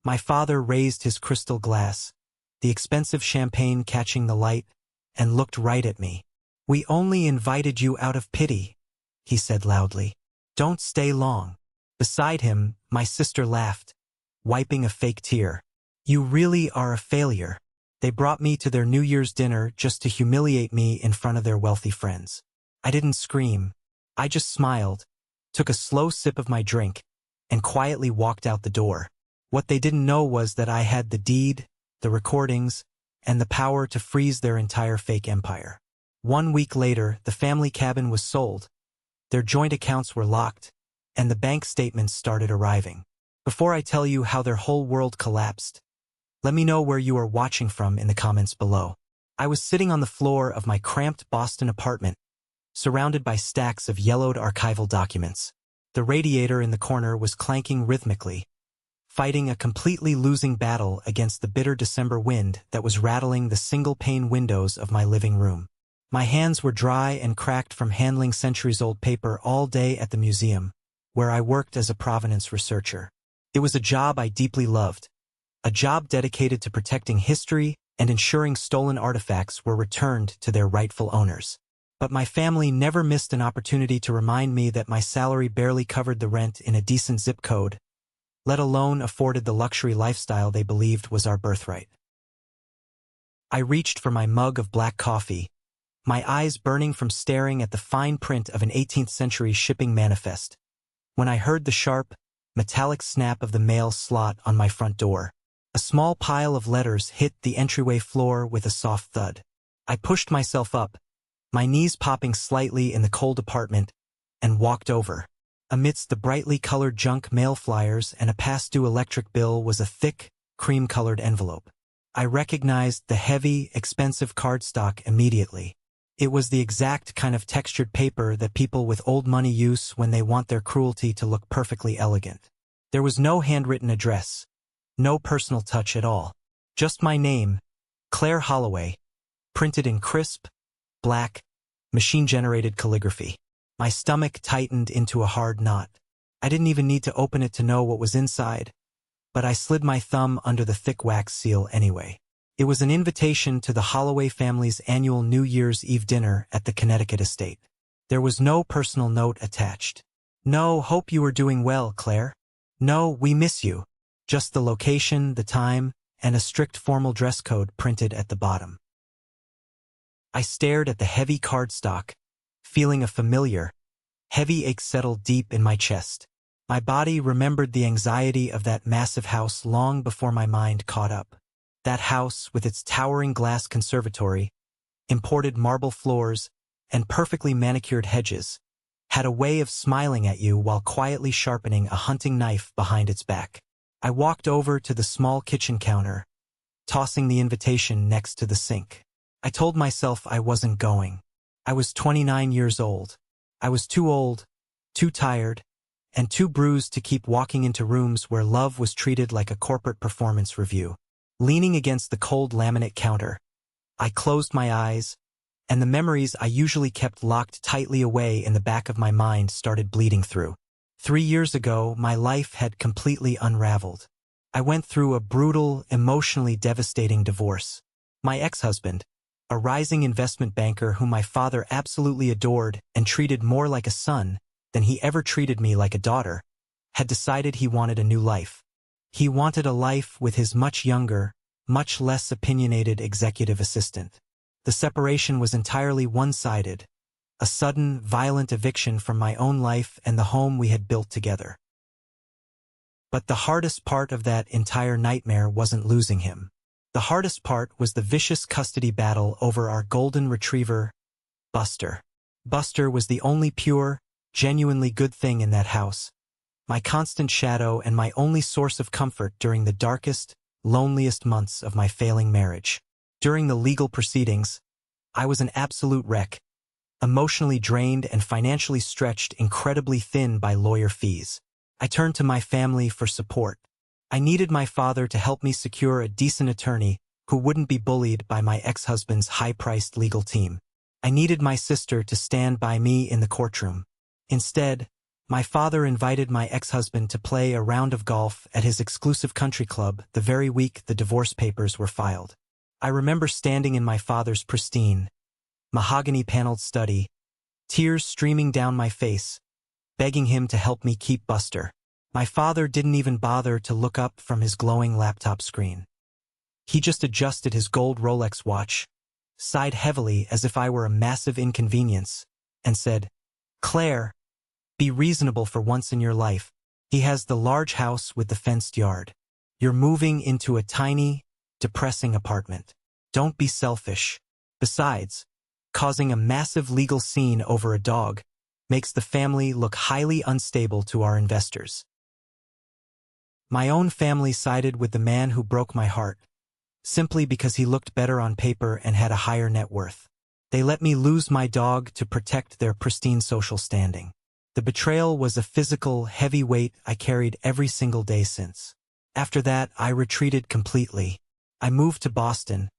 My father raised his crystal glass, the expensive champagne catching the light, and looked right at me. "We only invited you out of pity," he said loudly. "Don't stay long." Beside him, my sister laughed, wiping a fake tear. "You really are a failure." They brought me to their New Year's dinner just to humiliate me in front of their wealthy friends. I didn't scream. I just smiled, took a slow sip of my drink, and quietly walked out the door. What they didn't know was that I had the deed, the recordings, and the power to freeze their entire fake empire. 1 week later, the family cabin was sold. Their joint accounts were locked, and the bank statements started arriving. Before I tell you how their whole world collapsed, let me know where you are watching from in the comments below. I was sitting on the floor of my cramped Boston apartment, surrounded by stacks of yellowed archival documents. The radiator in the corner was clanking rhythmically, fighting a completely losing battle against the bitter December wind that was rattling the single-pane windows of my living room. My hands were dry and cracked from handling centuries-old paper all day at the museum, where I worked as a provenance researcher. It was a job I deeply loved, a job dedicated to protecting history and ensuring stolen artifacts were returned to their rightful owners. But my family never missed an opportunity to remind me that my salary barely covered the rent in a decent zip code, let alone afforded the luxury lifestyle they believed was our birthright. I reached for my mug of black coffee, my eyes burning from staring at the fine print of an 18th century shipping manifest, when I heard the sharp, metallic snap of the mail slot on my front door. A small pile of letters hit the entryway floor with a soft thud. I pushed myself up, my knees popping slightly in the cold apartment, and walked over. Amidst the brightly colored junk mail flyers and a past-due electric bill was a thick, cream-colored envelope. I recognized the heavy, expensive cardstock immediately. It was the exact kind of textured paper that people with old money use when they want their cruelty to look perfectly elegant. There was no handwritten address, no personal touch at all. Just my name, Claire Holloway, printed in crisp, black, machine-generated calligraphy. My stomach tightened into a hard knot. I didn't even need to open it to know what was inside, but I slid my thumb under the thick wax seal anyway. It was an invitation to the Holloway family's annual New Year's Eve dinner at the Connecticut estate. There was no personal note attached. "No, hope you are doing well, Claire. No, we miss you." Just the location, the time, and a strict formal dress code printed at the bottom. I stared at the heavy cardstock, feeling a familiar, heavy ache settle deep in my chest. My body remembered the anxiety of that massive house long before my mind caught up. That house, with its towering glass conservatory, imported marble floors, and perfectly manicured hedges, had a way of smiling at you while quietly sharpening a hunting knife behind its back. I walked over to the small kitchen counter, tossing the invitation next to the sink. I told myself I wasn't going. I was 29 years old. I was too old, too tired, and too bruised to keep walking into rooms where love was treated like a corporate performance review. Leaning against the cold laminate counter, I closed my eyes, and the memories I usually kept locked tightly away in the back of my mind started bleeding through. 3 years ago, my life had completely unraveled. I went through a brutal, emotionally devastating divorce. My ex-husband, a rising investment banker whom my father absolutely adored and treated more like a son than he ever treated me like a daughter, had decided he wanted a new life. He wanted a life with his much younger, much less opinionated executive assistant. The separation was entirely one-sided, a sudden, violent eviction from my own life and the home we had built together. But the hardest part of that entire nightmare wasn't losing him. The hardest part was the vicious custody battle over our golden retriever, Buster. Buster was the only pure, genuinely good thing in that house, my constant shadow and my only source of comfort during the darkest, loneliest months of my failing marriage. During the legal proceedings, I was an absolute wreck, emotionally drained and financially stretched incredibly thin by lawyer fees. I turned to my family for support. I needed my father to help me secure a decent attorney who wouldn't be bullied by my ex-husband's high-priced legal team. I needed my sister to stand by me in the courtroom. Instead, My father invited my ex-husband to play a round of golf at his exclusive country club the very week the divorce papers were filed. I remember standing in my father's pristine, mahogany-paneled study, tears streaming down my face, begging him to help me keep Buster. My father didn't even bother to look up from his glowing laptop screen. He just adjusted his gold Rolex watch, sighed heavily as if I were a massive inconvenience, and said, "Claire, be reasonable for once in your life. He has the large house with the fenced yard. You're moving into a tiny, depressing apartment. Don't be selfish. Besides, causing a massive legal scene over a dog makes the family look highly unstable to our investors." My own family sided with the man who broke my heart, simply because he looked better on paper and had a higher net worth. They let me lose my dog to protect their pristine social standing. The betrayal was a physical, heavy weight I carried every single day since. After that, I retreated completely. I moved to Boston,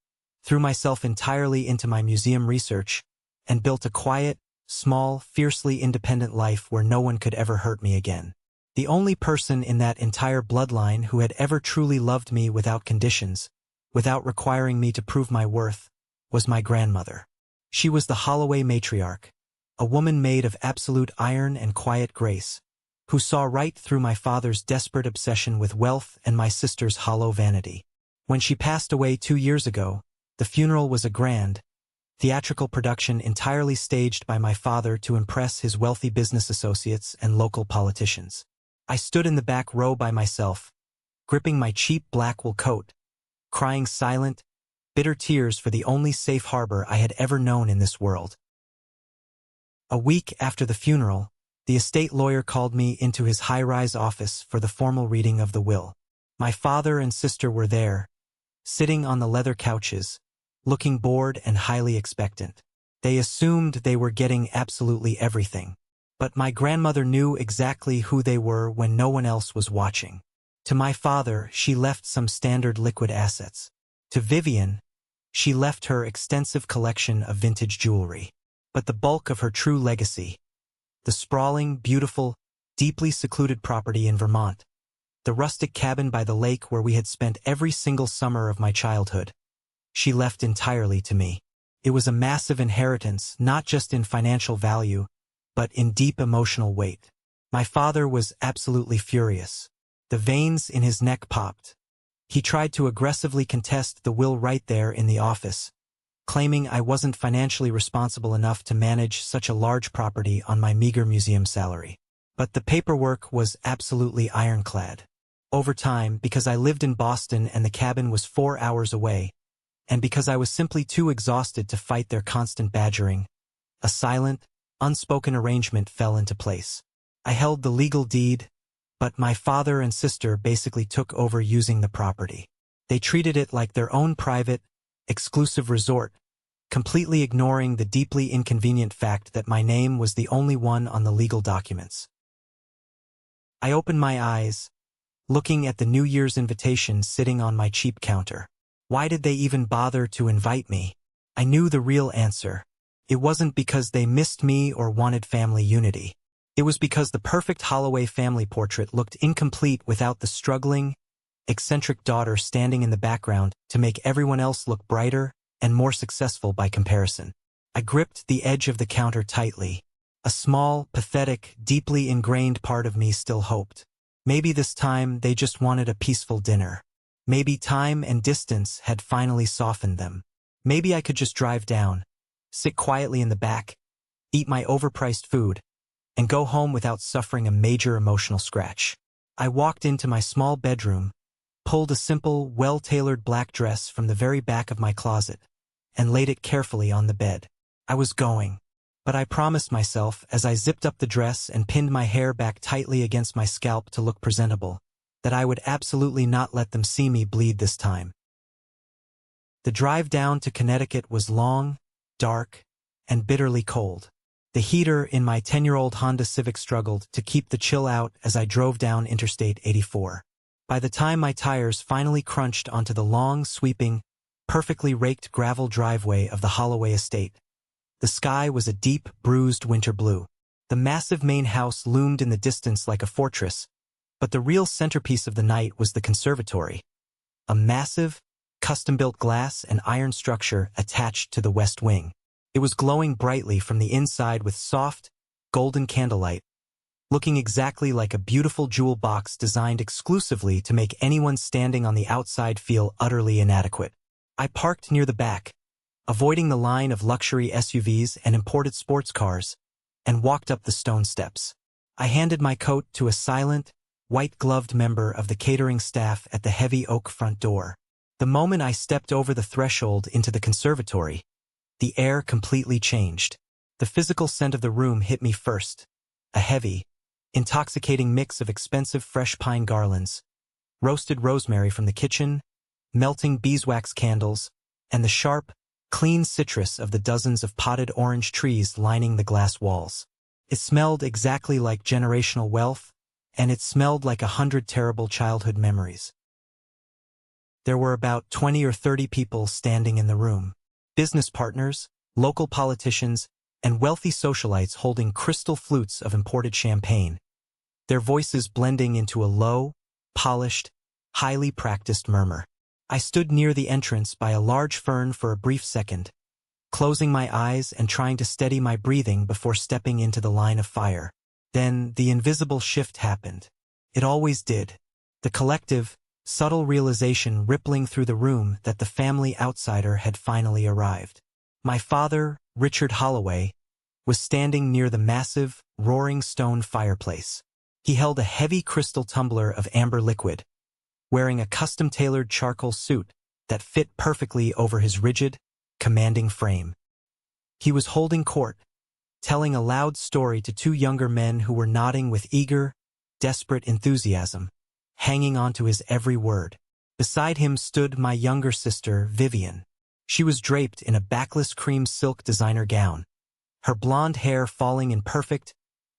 threw myself entirely into my museum research, and built a quiet, small, fiercely independent life where no one could ever hurt me again. The only person in that entire bloodline who had ever truly loved me without conditions, without requiring me to prove my worth, was my grandmother. She was the Holloway matriarch, a woman made of absolute iron and quiet grace, who saw right through my father's desperate obsession with wealth and my sister's hollow vanity. When she passed away 2 years ago, the funeral was a grand, theatrical production entirely staged by my father to impress his wealthy business associates and local politicians. I stood in the back row by myself, gripping my cheap black wool coat, crying silent, bitter tears for the only safe harbor I had ever known in this world. A week after the funeral, the estate lawyer called me into his high-rise office for the formal reading of the will. My father and sister were there, sitting on the leather couches, looking bored and highly expectant. They assumed they were getting absolutely everything. But my grandmother knew exactly who they were when no one else was watching. To my father, she left some standard liquid assets. To Vivian, she left her extensive collection of vintage jewelry. But the bulk of her true legacy, the sprawling, beautiful, deeply secluded property in Vermont, the rustic cabin by the lake where we had spent every single summer of my childhood, she left entirely to me. It was a massive inheritance, not just in financial value, but in deep emotional weight. My father was absolutely furious. The veins in his neck popped. He tried to aggressively contest the will right there in the office, claiming I wasn't financially responsible enough to manage such a large property on my meager museum salary. But the paperwork was absolutely ironclad. Over time, because I lived in Boston and the cabin was 4 hours away, and because I was simply too exhausted to fight their constant badgering, a silent, unspoken arrangement fell into place. I held the legal deed, but my father and sister basically took over using the property. They treated it like their own private, exclusive resort, completely ignoring the deeply inconvenient fact that my name was the only one on the legal documents. I opened my eyes, looking at the New Year's invitation sitting on my cheap counter. Why did they even bother to invite me? I knew the real answer. It wasn't because they missed me or wanted family unity. It was because the perfect Holloway family portrait looked incomplete without the struggling, eccentric daughter standing in the background to make everyone else look brighter and more successful by comparison. I gripped the edge of the counter tightly. A small, pathetic, deeply ingrained part of me still hoped. Maybe this time they just wanted a peaceful dinner. Maybe time and distance had finally softened them. Maybe I could just drive down, sit quietly in the back, eat my overpriced food, and go home without suffering a major emotional scratch. I walked into my small bedroom, pulled a simple, well-tailored black dress from the very back of my closet, and laid it carefully on the bed. I was going, but I promised myself as I zipped up the dress and pinned my hair back tightly against my scalp to look presentable, that I would absolutely not let them see me bleed this time. The drive down to Connecticut was long, dark, and bitterly cold. The heater in my 10-year-old Honda Civic struggled to keep the chill out as I drove down Interstate 84. By the time my tires finally crunched onto the long, sweeping, perfectly raked gravel driveway of the Holloway estate, the sky was a deep, bruised winter blue. The massive main house loomed in the distance like a fortress, but the real centerpiece of the night was the conservatory. A massive, custom-built glass and iron structure attached to the west wing. It was glowing brightly from the inside with soft, golden candlelight, looking exactly like a beautiful jewel box designed exclusively to make anyone standing on the outside feel utterly inadequate. I parked near the back, avoiding the line of luxury SUVs and imported sports cars, and walked up the stone steps. I handed my coat to a silent, white-gloved member of the catering staff at the heavy oak front door. The moment I stepped over the threshold into the conservatory, the air completely changed. The physical scent of the room hit me first, a heavy, intoxicating mix of expensive fresh pine garlands, roasted rosemary from the kitchen, melting beeswax candles, and the sharp, clean citrus of the dozens of potted orange trees lining the glass walls. It smelled exactly like generational wealth, and it smelled like 100 terrible childhood memories. There were about 20 or 30 people standing in the room. Business partners, local politicians, and wealthy socialites holding crystal flutes of imported champagne, their voices blending into a low, polished, highly practiced murmur. I stood near the entrance by a large fern for a brief second, closing my eyes and trying to steady my breathing before stepping into the line of fire. Then the invisible shift happened. It always did. The collective, subtle realization rippling through the room that the family outsider had finally arrived. My father, Richard Holloway, was standing near the massive, roaring stone fireplace. He held a heavy crystal tumbler of amber liquid, wearing a custom-tailored charcoal suit that fit perfectly over his rigid, commanding frame. He was holding court, telling a loud story to two younger men who were nodding with eager, desperate enthusiasm, hanging on to his every word. Beside him stood my younger sister, Vivian. She was draped in a backless cream silk designer gown, her blonde hair falling in perfect,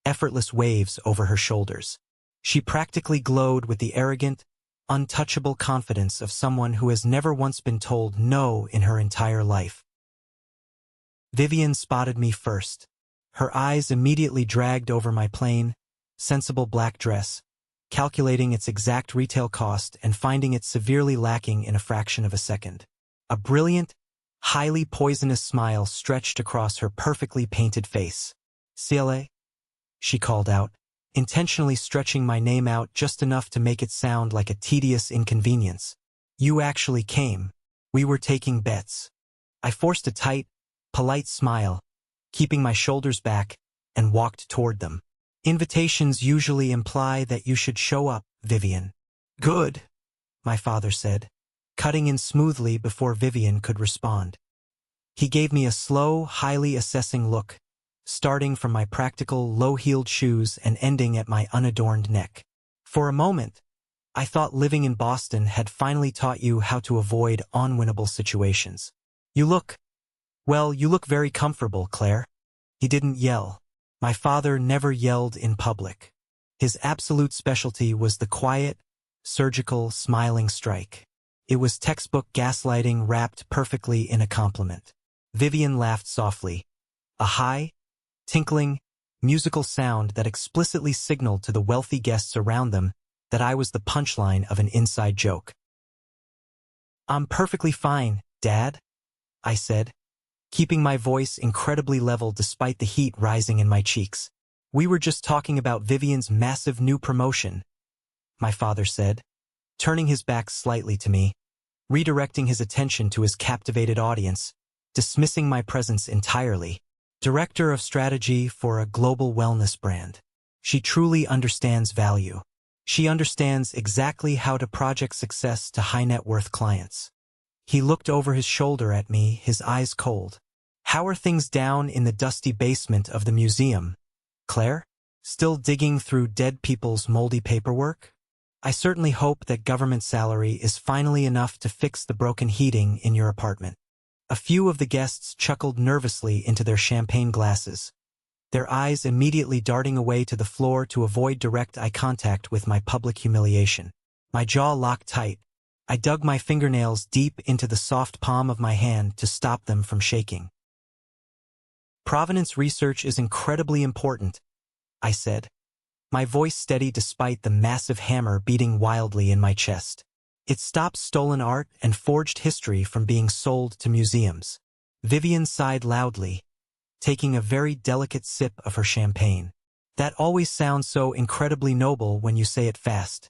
effortless waves over her shoulders. She practically glowed with the arrogant, untouchable confidence of someone who has never once been told no in her entire life. Vivian spotted me first. Her eyes immediately dragged over my plain, sensible black dress, calculating its exact retail cost and finding it severely lacking in a fraction of a second. A brilliant, highly poisonous smile stretched across her perfectly painted face. "Ciele?" she called out, intentionally stretching my name out just enough to make it sound like a tedious inconvenience. "You actually came. We were taking bets." I forced a tight, polite smile, keeping my shoulders back, and walked toward them. "Invitations usually imply that you should show up, Vivian." "Good," my father said, cutting in smoothly before Vivian could respond. He gave me a slow, highly assessing look, starting from my practical, low-heeled shoes and ending at my unadorned neck. For a moment, I thought living in Boston had finally taught you how to avoid unwinnable situations. You look very comfortable, Claire." He didn't yell. My father never yelled in public. His absolute specialty was the quiet, surgical, smiling strike. It was textbook gaslighting wrapped perfectly in a compliment. Vivian laughed softly, a high, tinkling, musical sound that explicitly signaled to the wealthy guests around them that I was the punchline of an inside joke. "I'm perfectly fine, Dad," I said, keeping my voice incredibly level despite the heat rising in my cheeks. "We were just talking about Vivian's massive new promotion," my father said, turning his back slightly to me, redirecting his attention to his captivated audience, dismissing my presence entirely. "Director of Strategy for a global wellness brand. She truly understands value. She understands exactly how to project success to high-net-worth clients." He looked over his shoulder at me, his eyes cold. "How are things down in the dusty basement of the museum, Claire? Still digging through dead people's moldy paperwork? I certainly hope that government salary is finally enough to fix the broken heating in your apartment." A few of the guests chuckled nervously into their champagne glasses, their eyes immediately darting away to the floor to avoid direct eye contact with my public humiliation. My jaw locked tight. I dug my fingernails deep into the soft palm of my hand to stop them from shaking. "Provenance research is incredibly important," I said, my voice steady despite the massive hammer beating wildly in my chest. It stops stolen art and forged history from being sold to museums. Vivian sighed loudly, taking a very delicate sip of her champagne. That always sounds so incredibly noble when you say it fast,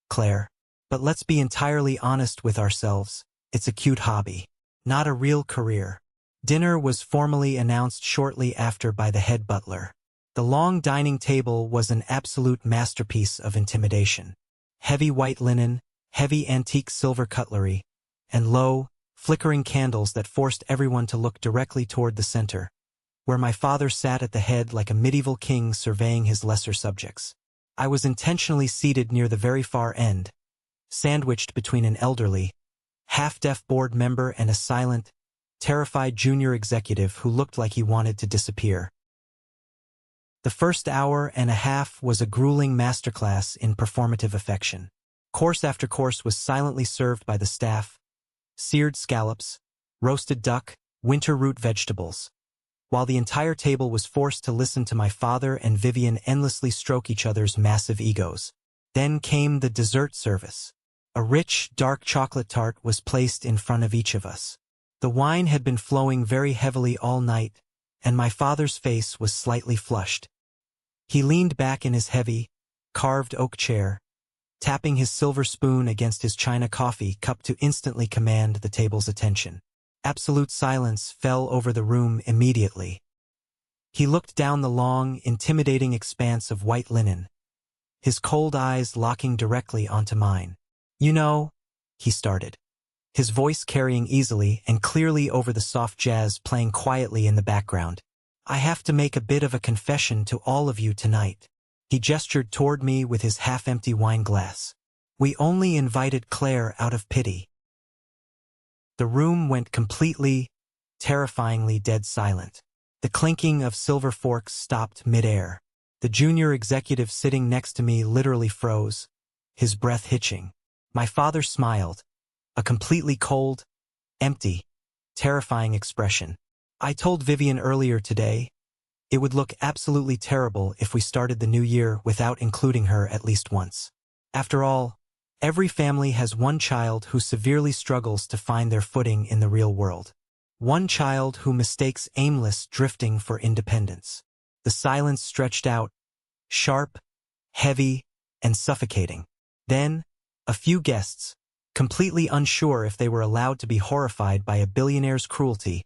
Claire. But let's be entirely honest with ourselves. It's a cute hobby, not a real career. Dinner was formally announced shortly after by the head butler. The long dining table was an absolute masterpiece of intimidation. Heavy white linen, heavy antique silver cutlery, and low, flickering candles that forced everyone to look directly toward the center, where my father sat at the head like a medieval king surveying his lesser subjects. I was intentionally seated near the very far end, sandwiched between an elderly, half-deaf board member and a silent, terrified junior executive who looked like he wanted to disappear. The first hour and a half was a grueling masterclass in performative affection. Course after course was silently served by the staff: seared scallops, roasted duck, winter root vegetables, while the entire table was forced to listen to my father and Vivian endlessly stroke each other's massive egos. Then came the dessert service. A rich, dark chocolate tart was placed in front of each of us. The wine had been flowing very heavily all night, and my father's face was slightly flushed. He leaned back in his heavy, carved oak chair, tapping his silver spoon against his china coffee cup to instantly command the table's attention. Absolute silence fell over the room immediately. He looked down the long, intimidating expanse of white linen, his cold eyes locking directly onto mine. You know, he started, his voice carrying easily and clearly over the soft jazz playing quietly in the background. I have to make a bit of a confession to all of you tonight. He gestured toward me with his half-empty wine glass. We only invited Claire out of pity. The room went completely, terrifyingly dead silent. The clinking of silver forks stopped mid-air. The junior executive sitting next to me literally froze, his breath hitching. My father smiled, a completely cold, empty, terrifying expression. I told Vivian earlier today, it would look absolutely terrible if we started the new year without including her at least once. After all, every family has one child who severely struggles to find their footing in the real world. One child who mistakes aimless drifting for independence. The silence stretched out, sharp, heavy, and suffocating. Then, a few guests, completely unsure if they were allowed to be horrified by a billionaire's cruelty,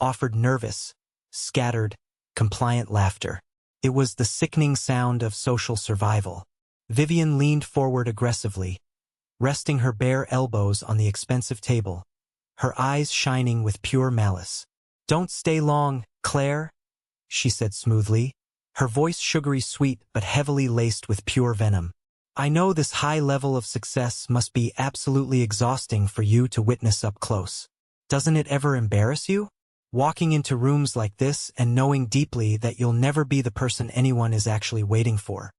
offered nervous, scattered, compliant laughter. It was the sickening sound of social survival. Vivian leaned forward aggressively, resting her bare elbows on the expensive table, her eyes shining with pure malice. "Don't stay long, Claire," she said smoothly, her voice sugary sweet but heavily laced with pure venom. "I know this high level of success must be absolutely exhausting for you to witness up close. Doesn't it ever embarrass you? Walking into rooms like this and knowing deeply that you'll never be the person anyone is actually waiting for."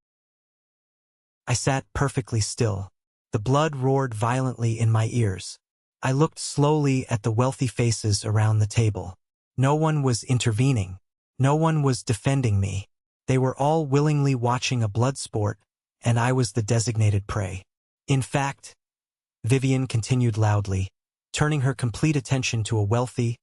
I sat perfectly still. The blood roared violently in my ears. I looked slowly at the wealthy faces around the table. No one was intervening. No one was defending me. They were all willingly watching a blood sport, and I was the designated prey. In fact, Vivian continued loudly, turning her complete attention to a wealthy,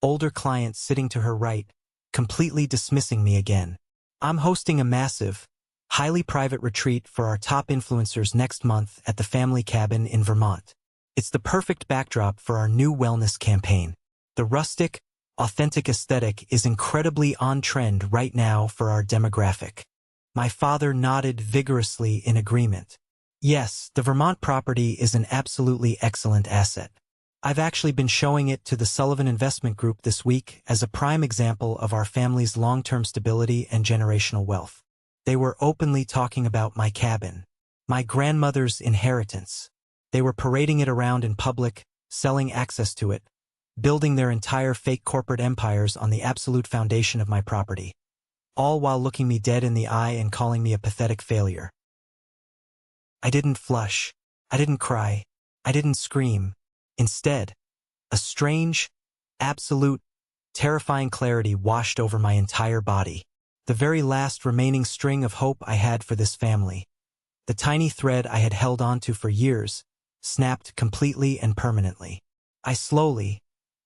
older client sitting to her right, completely dismissing me again. "I'm hosting a massive, highly private retreat for our top influencers next month at the family cabin in Vermont. It's the perfect backdrop for our new wellness campaign. The rustic, authentic aesthetic is incredibly on trend right now for our demographic." My father nodded vigorously in agreement. "Yes, the Vermont property is an absolutely excellent asset. I've actually been showing it to the Sullivan Investment Group this week as a prime example of our family's long-term stability and generational wealth. They were openly talking about my cabin, my grandmother's inheritance. They were parading it around in public, selling access to it, building their entire fake corporate empires on the absolute foundation of my property, all while looking me dead in the eye and calling me a pathetic failure. I didn't flush. I didn't cry. I didn't scream. Instead, a strange, absolute, terrifying clarity washed over my entire body. the very last remaining string of hope I had for this family. The tiny thread I had held onto for years snapped completely and permanently. I slowly,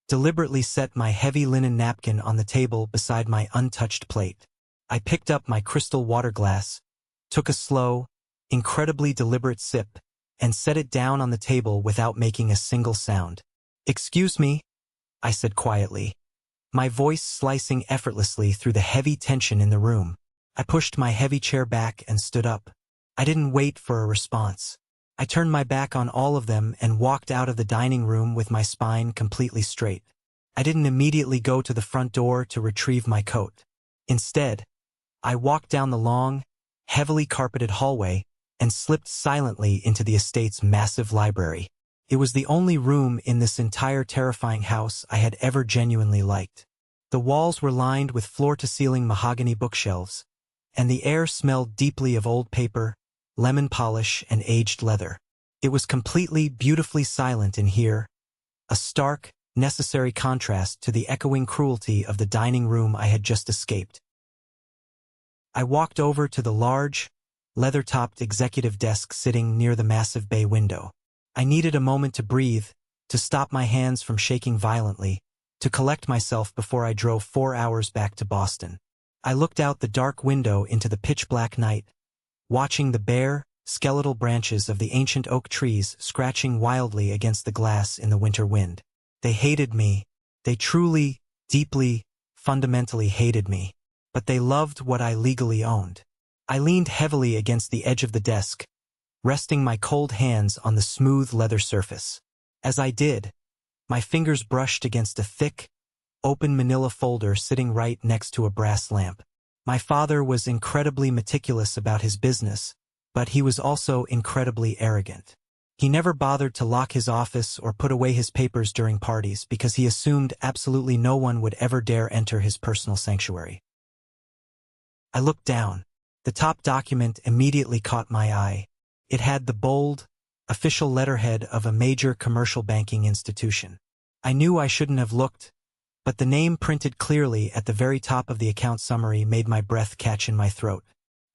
deliberately set my heavy linen napkin on the table beside my untouched plate. I picked up my crystal water glass, took a slow, incredibly deliberate sip, and set it down on the table without making a single sound. "Excuse me," I said quietly, my voice slicing effortlessly through the heavy tension in the room. I pushed my heavy chair back and stood up. I didn't wait for a response. I turned my back on all of them and walked out of the dining room with my spine completely straight. I didn't immediately go to the front door to retrieve my coat. Instead, I walked down the long, heavily carpeted hallway and slipped silently into the estate's massive library. It was the only room in this entire terrifying house I had ever genuinely liked. The walls were lined with floor-to-ceiling mahogany bookshelves, and the air smelled deeply of old paper, lemon polish, and aged leather. It was completely, beautifully silent in here, a stark, necessary contrast to the echoing cruelty of the dining room I had just escaped. I walked over to the large, leather-topped executive desk sitting near the massive bay window. I needed a moment to breathe, to stop my hands from shaking violently, to collect myself before I drove 4 hours back to Boston. I looked out the dark window into the pitch-black night, watching the bare, skeletal branches of the ancient oak trees scratching wildly against the glass in the winter wind. They hated me. They truly, deeply, fundamentally hated me. But they loved what I legally owned. I leaned heavily against the edge of the desk, resting my cold hands on the smooth leather surface. As I did, my fingers brushed against a thick, open manila folder sitting right next to a brass lamp. My father was incredibly meticulous about his business, but he was also incredibly arrogant. He never bothered to lock his office or put away his papers during parties because he assumed absolutely no one would ever dare enter his personal sanctuary. I looked down. The top document immediately caught my eye. It had the bold, official letterhead of a major commercial banking institution. I knew I shouldn't have looked, but the name printed clearly at the very top of the account summary made my breath catch in my throat.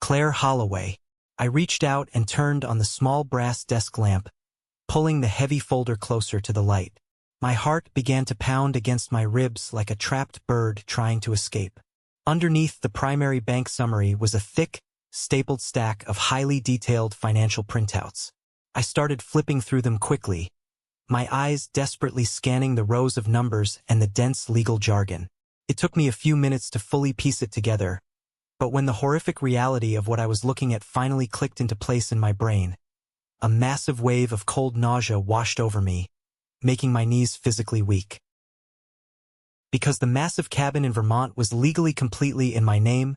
Claire Holloway. I reached out and turned on the small brass desk lamp, pulling the heavy folder closer to the light. My heart began to pound against my ribs like a trapped bird trying to escape. Underneath the primary bank summary was a thick, stapled stack of highly detailed financial printouts. I started flipping through them quickly, my eyes desperately scanning the rows of numbers and the dense legal jargon. It took me a few minutes to fully piece it together, but when the horrific reality of what I was looking at finally clicked into place in my brain, a massive wave of cold nausea washed over me, making my knees physically weak. Because the massive cabin in Vermont was legally completely in my name,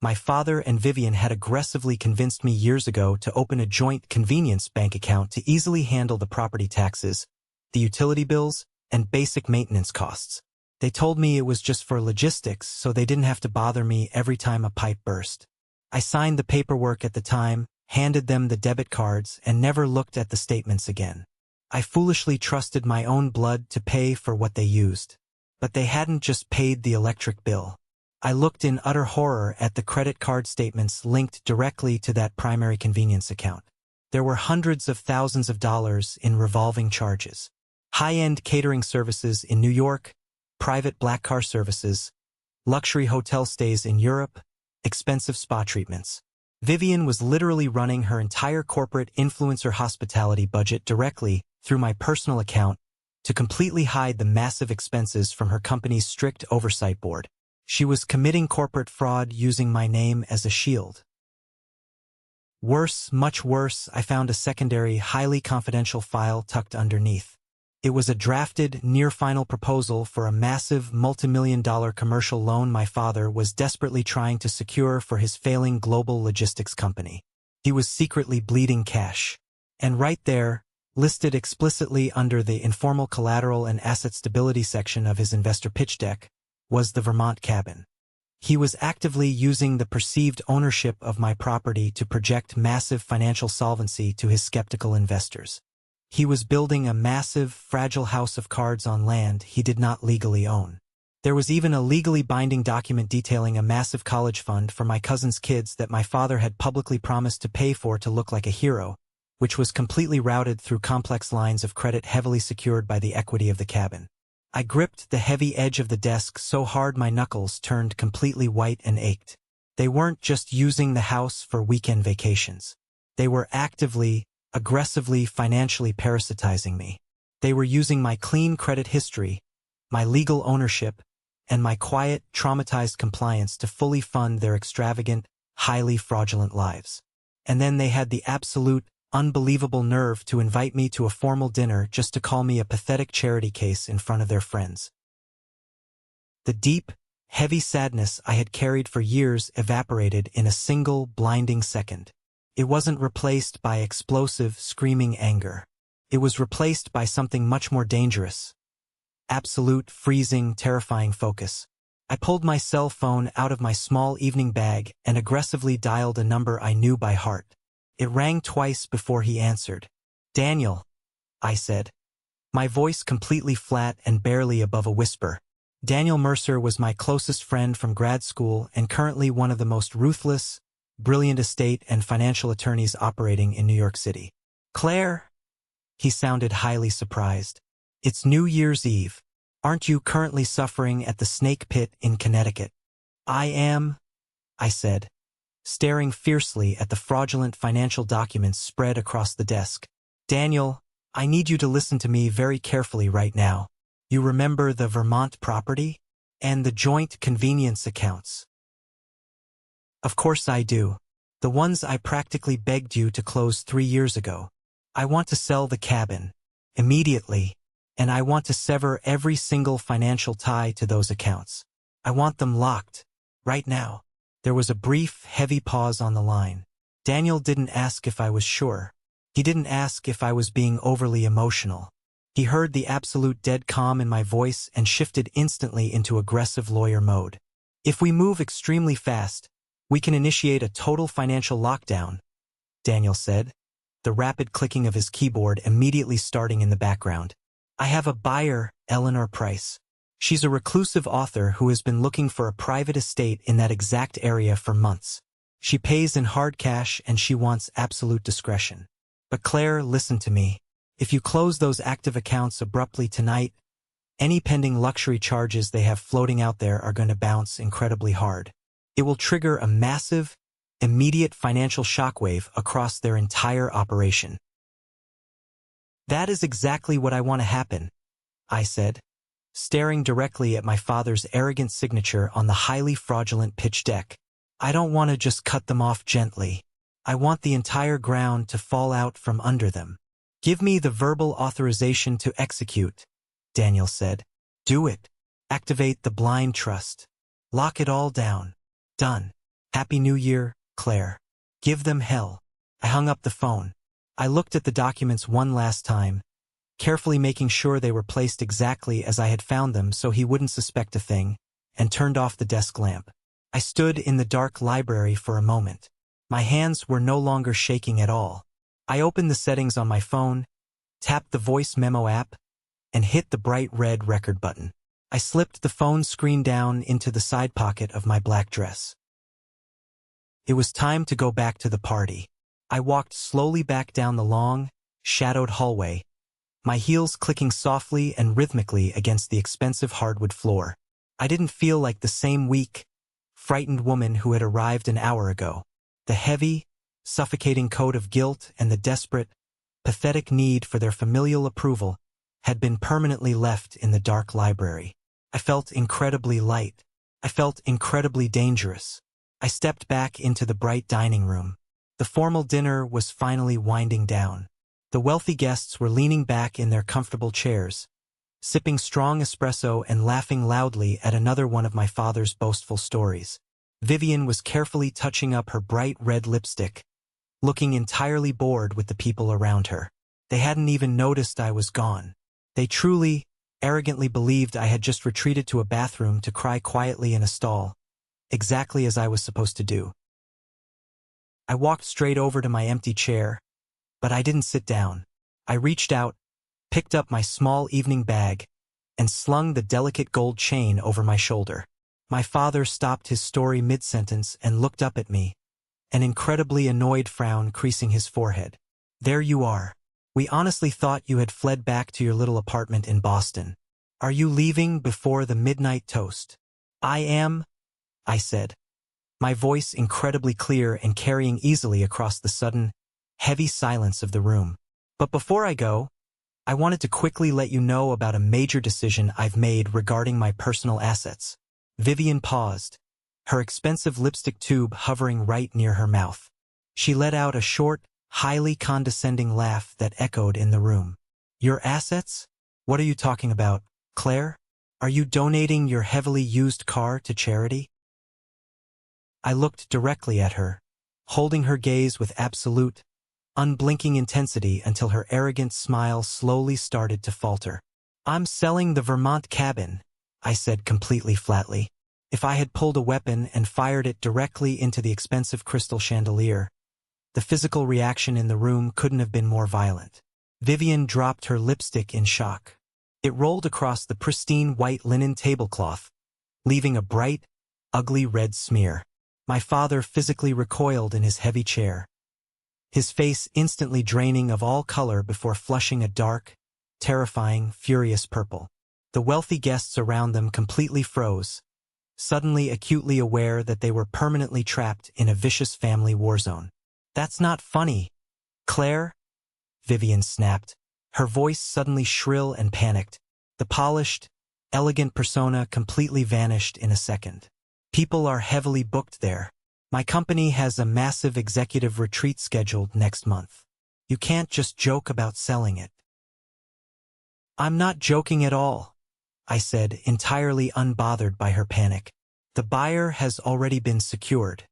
my father and Vivian had aggressively convinced me years ago to open a joint convenience bank account to easily handle the property taxes, the utility bills, and basic maintenance costs. They told me it was just for logistics, so they didn't have to bother me every time a pipe burst. I signed the paperwork at the time, handed them the debit cards, and never looked at the statements again. I foolishly trusted my own blood to pay for what they used. But they hadn't just paid the electric bill. I looked in utter horror at the credit card statements linked directly to that primary convenience account. There were hundreds of thousands of dollars in revolving charges. High-end catering services in New York, private black car services, luxury hotel stays in Europe, expensive spa treatments. Vivian was literally running her entire corporate influencer hospitality budget directly through my personal account to completely hide the massive expenses from her company's strict oversight board. She was committing corporate fraud using my name as a shield. Worse, much worse, I found a secondary, highly confidential file tucked underneath. It was a drafted, near-final proposal for a massive, multi-million-dollar commercial loan my father was desperately trying to secure for his failing global logistics company. He was secretly bleeding cash. And right there, listed explicitly under the informal collateral and asset stability section of his investor pitch deck, was the Vermont cabin. He was actively using the perceived ownership of my property to project massive financial solvency to his skeptical investors. He was building a massive, fragile house of cards on land he did not legally own. There was even a legally binding document detailing a massive college fund for my cousin's kids that my father had publicly promised to pay for to look like a hero, which was completely routed through complex lines of credit heavily secured by the equity of the cabin. I gripped the heavy edge of the desk so hard my knuckles turned completely white and ached. They weren't just using the house for weekend vacations. They were actively, aggressively, financially parasitizing me. They were using my clean credit history, my legal ownership, and my quiet, traumatized compliance to fully fund their extravagant, highly fraudulent lives. And then they had the absolute, unbelievable nerve to invite me to a formal dinner just to call me a pathetic charity case in front of their friends. The deep, heavy sadness I had carried for years evaporated in a single, blinding second. It wasn't replaced by explosive, screaming anger. It was replaced by something much more dangerous. Absolute, freezing, terrifying focus. I pulled my cell phone out of my small evening bag and aggressively dialed a number I knew by heart. It rang twice before he answered. "Daniel," I said, my voice completely flat and barely above a whisper. Daniel Mercer was my closest friend from grad school and currently one of the most ruthless, brilliant estate and financial attorneys operating in New York City. "Claire?" He sounded highly surprised. "It's New Year's Eve. Aren't you currently suffering at the Snake Pit in Connecticut?" "I am," I said, staring fiercely at the fraudulent financial documents spread across the desk. "Daniel, I need you to listen to me very carefully right now. You remember the Vermont property? And the joint convenience accounts?" "Of course I do. The ones I practically begged you to close 3 years ago. I want to sell the cabin. Immediately. And I want to sever every single financial tie to those accounts. I want them locked. Right now." There was a brief, heavy pause on the line. Daniel didn't ask if I was sure. He didn't ask if I was being overly emotional. He heard the absolute dead calm in my voice and shifted instantly into aggressive lawyer mode. "If we move extremely fast, we can initiate a total financial lockdown," Daniel said, the rapid clicking of his keyboard immediately starting in the background. "I have a buyer, Eleanor Price. She's a reclusive author who has been looking for a private estate in that exact area for months. She pays in hard cash and she wants absolute discretion. But Claire, listen to me. If you close those active accounts abruptly tonight, any pending luxury charges they have floating out there are going to bounce incredibly hard. It will trigger a massive, immediate financial shockwave across their entire operation." "That is exactly what I want to happen," I said, staring directly at my father's arrogant signature on the highly fraudulent pitch deck. "I don't want to just cut them off gently. I want the entire ground to fall out from under them." "Give me the verbal authorization to execute," Daniel said. "Do it. Activate the blind trust. Lock it all down. Done. Happy New Year, Claire. Give them hell." I hung up the phone. I looked at the documents one last time, carefully making sure they were placed exactly as I had found them so he wouldn't suspect a thing, and turned off the desk lamp. I stood in the dark library for a moment. My hands were no longer shaking at all. I opened the settings on my phone, tapped the voice memo app, and hit the bright red record button. I slipped the phone screen down into the side pocket of my black dress. It was time to go back to the party. I walked slowly back down the long, shadowed hallway, my heels clicking softly and rhythmically against the expensive hardwood floor. I didn't feel like the same weak, frightened woman who had arrived an hour ago. The heavy, suffocating coat of guilt and the desperate, pathetic need for their familial approval had been permanently left in the dark library. I felt incredibly light. I felt incredibly dangerous. I stepped back into the bright dining room. The formal dinner was finally winding down. The wealthy guests were leaning back in their comfortable chairs, sipping strong espresso and laughing loudly at another one of my father's boastful stories. Vivian was carefully touching up her bright red lipstick, looking entirely bored with the people around her. They hadn't even noticed I was gone. They truly, arrogantly believed I had just retreated to a bathroom to cry quietly in a stall, exactly as I was supposed to do. I walked straight over to my empty chair, but I didn't sit down. I reached out, picked up my small evening bag, and slung the delicate gold chain over my shoulder. My father stopped his story mid-sentence and looked up at me, an incredibly annoyed frown creasing his forehead. There you are. We honestly thought you had fled back to your little apartment in Boston. Are you leaving before the midnight toast? I am, I said, my voice incredibly clear and carrying easily across the sudden, heavy silence of the room. But before I go, I wanted to quickly let you know about a major decision I've made regarding my personal assets. Vivian paused, her expensive lipstick tube hovering right near her mouth. She let out a short, highly condescending laugh that echoed in the room. Your assets? What are you talking about, Claire? Are you donating your heavily used car to charity? I looked directly at her, holding her gaze with absolute, unblinking intensity until her arrogant smile slowly started to falter. I'm selling the Vermont cabin, I said completely flatly. If I had pulled a weapon and fired it directly into the expensive crystal chandelier, the physical reaction in the room couldn't have been more violent. Vivian dropped her lipstick in shock. It rolled across the pristine white linen tablecloth, leaving a bright, ugly red smear. My father physically recoiled in his heavy chair, his face instantly draining of all color before flushing a dark, terrifying, furious purple. The wealthy guests around them completely froze, suddenly acutely aware that they were permanently trapped in a vicious family war zone. That's not funny, Claire, Vivian snapped, her voice suddenly shrill and panicked. The polished, elegant persona completely vanished in a second. People are heavily booked there. My company has a massive executive retreat scheduled next month. You can't just joke about selling it. I'm not joking at all, I said, entirely unbothered by her panic. The buyer has already been secured.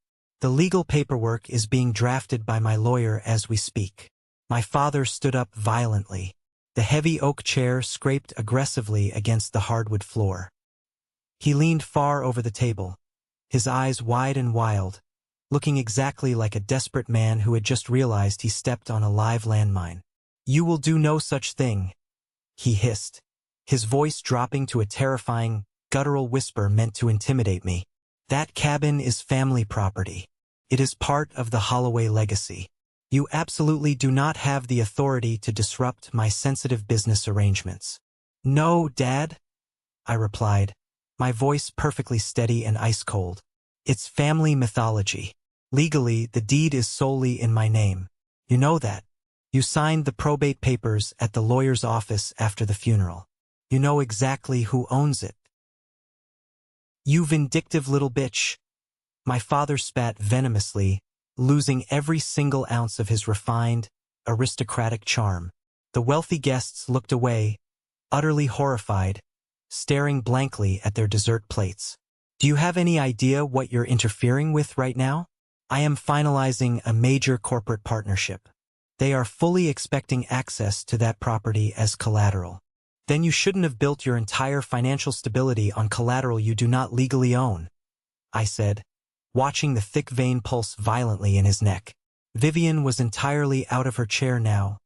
The legal paperwork is being drafted by my lawyer as we speak. My father stood up violently. The heavy oak chair scraped aggressively against the hardwood floor. He leaned far over the table, his eyes wide and wild, looking exactly like a desperate man who had just realized he stepped on a live landmine. You will do no such thing, he hissed, his voice dropping to a terrifying, guttural whisper meant to intimidate me. That cabin is family property. It is part of the Holloway legacy. You absolutely do not have the authority to disrupt my sensitive business arrangements. No, Dad, I replied, my voice perfectly steady and ice-cold. It's family mythology. Legally, the deed is solely in my name. You know that. You signed the probate papers at the lawyer's office after the funeral. You know exactly who owns it. You vindictive little bitch. My father spat venomously, losing every single ounce of his refined, aristocratic charm. The wealthy guests looked away, utterly horrified, staring blankly at their dessert plates. Do you have any idea what you're interfering with right now? I am finalizing a major corporate partnership. They are fully expecting access to that property as collateral. Then you shouldn't have built your entire financial stability on collateral you do not legally own, I said, watching the thick vein pulse violently in his neck. Vivian was entirely out of her chair now,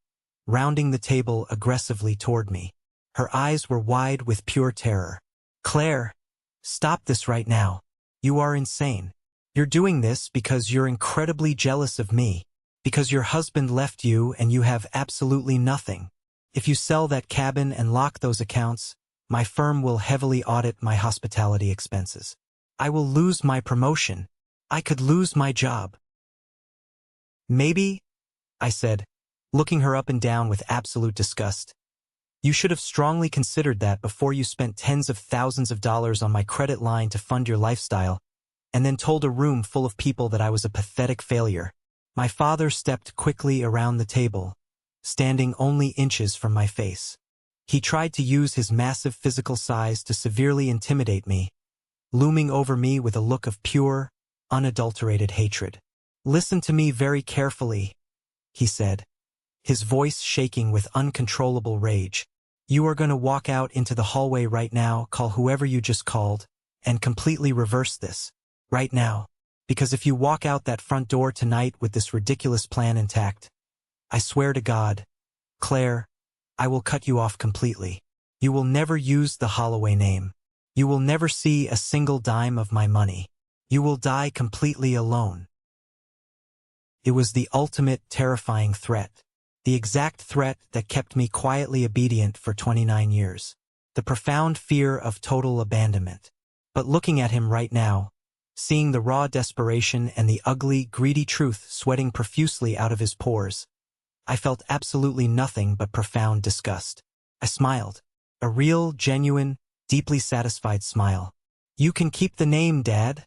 rounding the table aggressively toward me. Her eyes were wide with pure terror. Claire, stop this right now. You are insane. You're doing this because you're incredibly jealous of me, because your husband left you and you have absolutely nothing. If you sell that cabin and lock those accounts, my firm will heavily audit my hospitality expenses. I will lose my promotion. I could lose my job. Maybe, I said, looking her up and down with absolute disgust. You should have strongly considered that before you spent tens of thousands of dollars on my credit line to fund your lifestyle, and then told a room full of people that I was a pathetic failure. My father stepped quickly around the table, standing only inches from my face. He tried to use his massive physical size to severely intimidate me, looming over me with a look of pure, unadulterated hatred. Listen to me very carefully, he said, his voice shaking with uncontrollable rage. You are going to walk out into the hallway right now, call whoever you just called, and completely reverse this. Right now. Because if you walk out that front door tonight with this ridiculous plan intact, I swear to God, Claire, I will cut you off completely. You will never use the Holloway name. You will never see a single dime of my money. You will die completely alone. It was the ultimate terrifying threat. The exact threat that kept me quietly obedient for 29 years. The profound fear of total abandonment. But looking at him right now, seeing the raw desperation and the ugly, greedy truth sweating profusely out of his pores, I felt absolutely nothing but profound disgust. I smiled. A real, genuine, deeply satisfied smile. "You can keep the name, Dad,"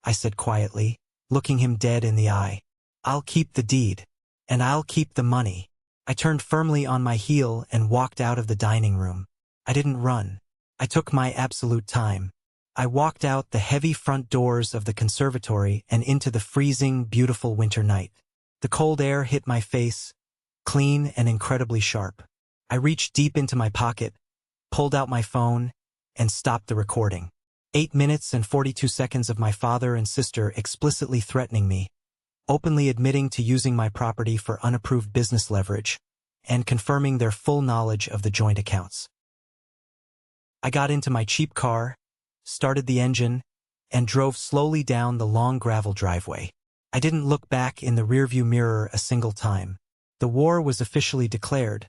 I said quietly, looking him dead in the eye. "I'll keep the deed. And I'll keep the money." I turned firmly on my heel and walked out of the dining room. I didn't run. I took my absolute time. I walked out the heavy front doors of the conservatory and into the freezing, beautiful winter night. The cold air hit my face, clean and incredibly sharp. I reached deep into my pocket, pulled out my phone, and stopped the recording. 8 minutes and 42 seconds of my father and sister explicitly threatening me, openly admitting to using my property for unapproved business leverage, and confirming their full knowledge of the joint accounts. I got into my cheap car, started the engine, and drove slowly down the long gravel driveway. I didn't look back in the rearview mirror a single time. The war was officially declared,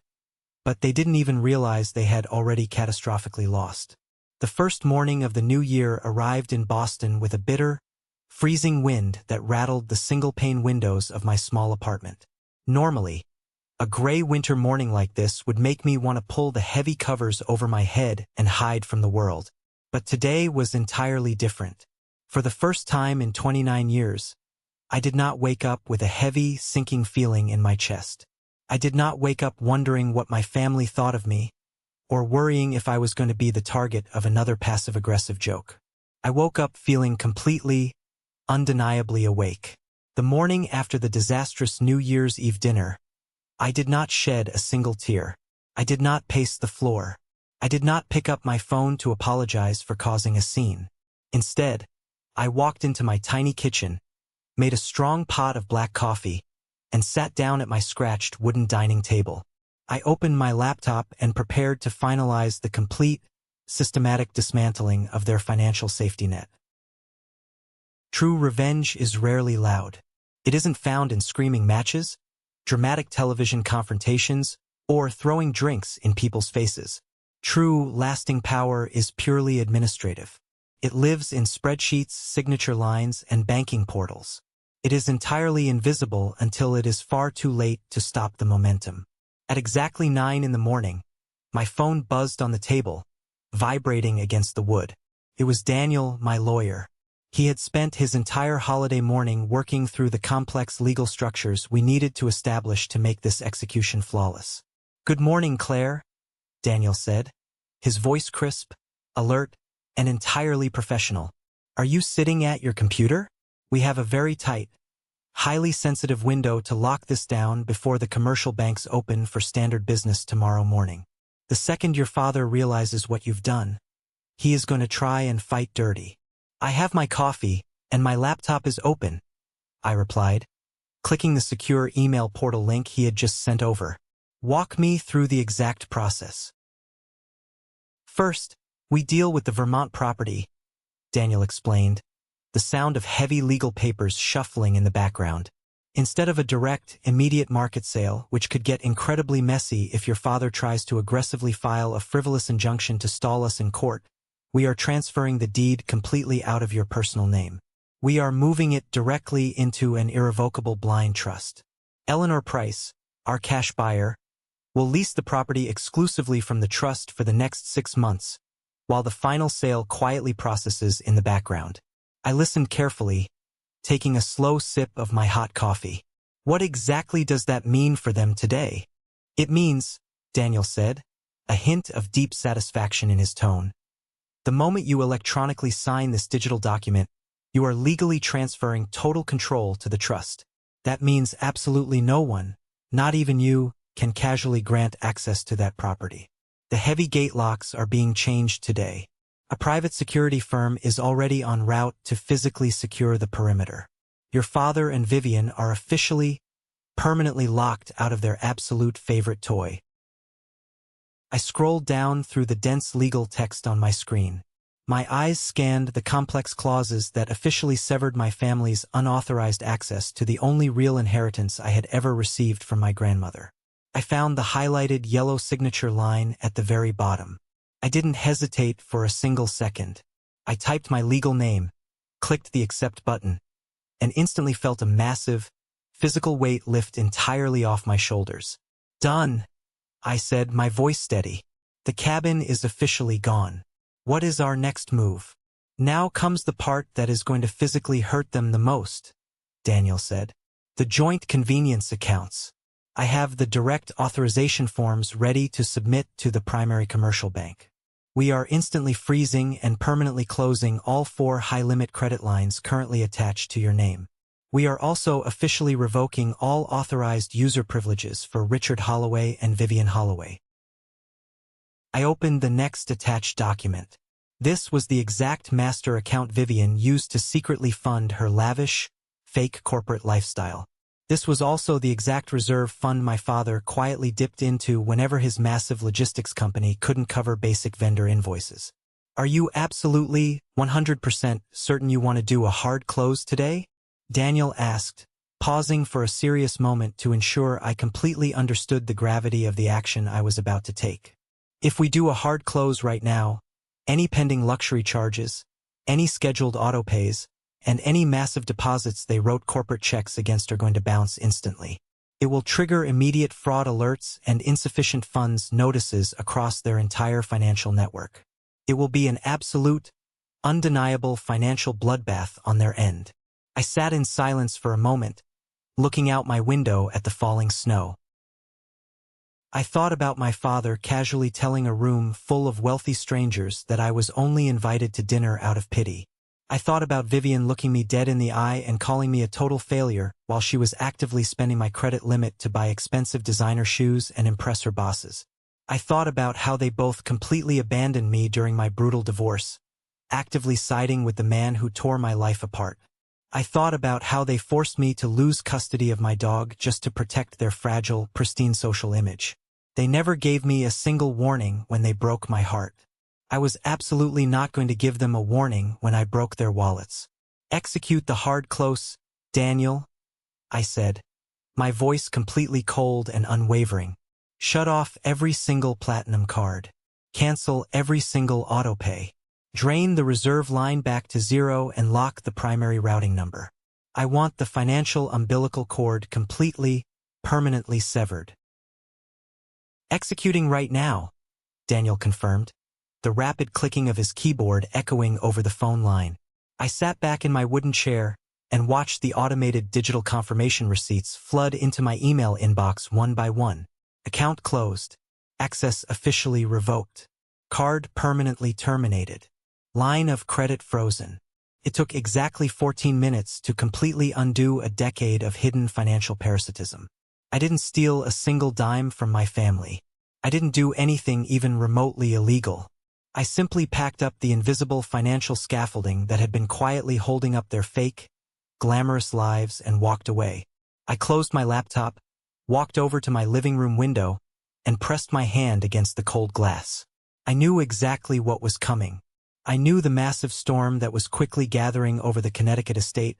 but they didn't even realize they had already catastrophically lost. The first morning of the new year arrived in Boston with a bitter, freezing wind that rattled the single-pane windows of my small apartment. Normally, a gray winter morning like this would make me want to pull the heavy covers over my head and hide from the world. But today was entirely different. For the first time in 29 years, I did not wake up with a heavy, sinking feeling in my chest. I did not wake up wondering what my family thought of me, or worrying if I was going to be the target of another passive-aggressive joke. I woke up feeling completely, undeniably awake. The morning after the disastrous New Year's Eve dinner, I did not shed a single tear. I did not pace the floor. I did not pick up my phone to apologize for causing a scene. Instead, I walked into my tiny kitchen, made a strong pot of black coffee, and sat down at my scratched wooden dining table. I opened my laptop and prepared to finalize the complete, systematic dismantling of their financial safety net. True revenge is rarely loud. It isn't found in screaming matches, dramatic television confrontations, or throwing drinks in people's faces. True, lasting power is purely administrative. It lives in spreadsheets, signature lines, and banking portals. It is entirely invisible until it is far too late to stop the momentum. At exactly 9 in the morning, my phone buzzed on the table, vibrating against the wood. It was Daniel, my lawyer. He had spent his entire holiday morning working through the complex legal structures we needed to establish to make this execution flawless. "Good morning, Claire," Daniel said, his voice crisp, alert, and entirely professional. "Are you sitting at your computer? We have a very tight, highly sensitive window to lock this down before the commercial banks open for standard business tomorrow morning. The second your father realizes what you've done, he is going to try and fight dirty." "I have my coffee, and my laptop is open," I replied, clicking the secure email portal link he had just sent over. "Walk me through the exact process." "First, we deal with the Vermont property," Daniel explained, the sound of heavy legal papers shuffling in the background. "Instead of a direct, immediate market sale, which could get incredibly messy if your father tries to aggressively file a frivolous injunction to stall us in court, we are transferring the deed completely out of your personal name. We are moving it directly into an irrevocable blind trust. Eleanor Price, our cash buyer, will lease the property exclusively from the trust for the next 6 months, while the final sale quietly processes in the background." I listened carefully, taking a slow sip of my hot coffee. "What exactly does that mean for them today?" "It means," Daniel said, a hint of deep satisfaction in his tone, "the moment you electronically sign this digital document, you are legally transferring total control to the trust. That means absolutely no one, not even you, can casually grant access to that property. The heavy gate locks are being changed today. A private security firm is already en route to physically secure the perimeter. Your father and Vivian are officially, permanently locked out of their absolute favorite toy." I scrolled down through the dense legal text on my screen. My eyes scanned the complex clauses that officially severed my family's unauthorized access to the only real inheritance I had ever received from my grandmother. I found the highlighted yellow signature line at the very bottom. I didn't hesitate for a single second. I typed my legal name, clicked the accept button, and instantly felt a massive, physical weight lift entirely off my shoulders. Done, I said, my voice steady. The cabin is officially gone. What is our next move? Now comes the part that is going to physically hurt them the most, Daniel said. The joint convenience accounts. I have the direct authorization forms ready to submit to the primary commercial bank. We are instantly freezing and permanently closing all 4 high-limit credit lines currently attached to your name. We are also officially revoking all authorized user privileges for Richard Holloway and Vivian Holloway. I opened the next attached document. This was the exact master account Vivian used to secretly fund her lavish, fake corporate lifestyle. This was also the exact reserve fund my father quietly dipped into whenever his massive logistics company couldn't cover basic vendor invoices. Are you absolutely 100% certain you want to do a hard close today? Daniel asked, pausing for a serious moment to ensure I completely understood the gravity of the action I was about to take. If we do a hard close right now, any pending luxury charges, any scheduled autopays, and any massive deposits they wrote corporate checks against are going to bounce instantly. It will trigger immediate fraud alerts and insufficient funds notices across their entire financial network. It will be an absolute, undeniable financial bloodbath on their end. I sat in silence for a moment, looking out my window at the falling snow. I thought about my father casually telling a room full of wealthy strangers that I was only invited to dinner out of pity. I thought about Vivian looking me dead in the eye and calling me a total failure while she was actively spending my credit limit to buy expensive designer shoes and impress her bosses. I thought about how they both completely abandoned me during my brutal divorce, actively siding with the man who tore my life apart. I thought about how they forced me to lose custody of my dog just to protect their fragile, pristine social image. They never gave me a single warning when they broke my heart. I was absolutely not going to give them a warning when I broke their wallets. Execute the hard close, Daniel, I said, my voice completely cold and unwavering. Shut off every single platinum card. Cancel every single autopay. Drain the reserve line back to 0 and lock the primary routing number. I want the financial umbilical cord completely, permanently severed. Executing right now, Daniel confirmed, the rapid clicking of his keyboard echoing over the phone line. I sat back in my wooden chair and watched the automated digital confirmation receipts flood into my email inbox one by one. Account closed. Access officially revoked. Card permanently terminated. Line of credit frozen. It took exactly 14 minutes to completely undo a decade of hidden financial parasitism. I didn't steal a single dime from my family. I didn't do anything even remotely illegal. I simply packed up the invisible financial scaffolding that had been quietly holding up their fake, glamorous lives and walked away. I closed my laptop, walked over to my living room window, and pressed my hand against the cold glass. I knew exactly what was coming. I knew the massive storm that was quickly gathering over the Connecticut estate,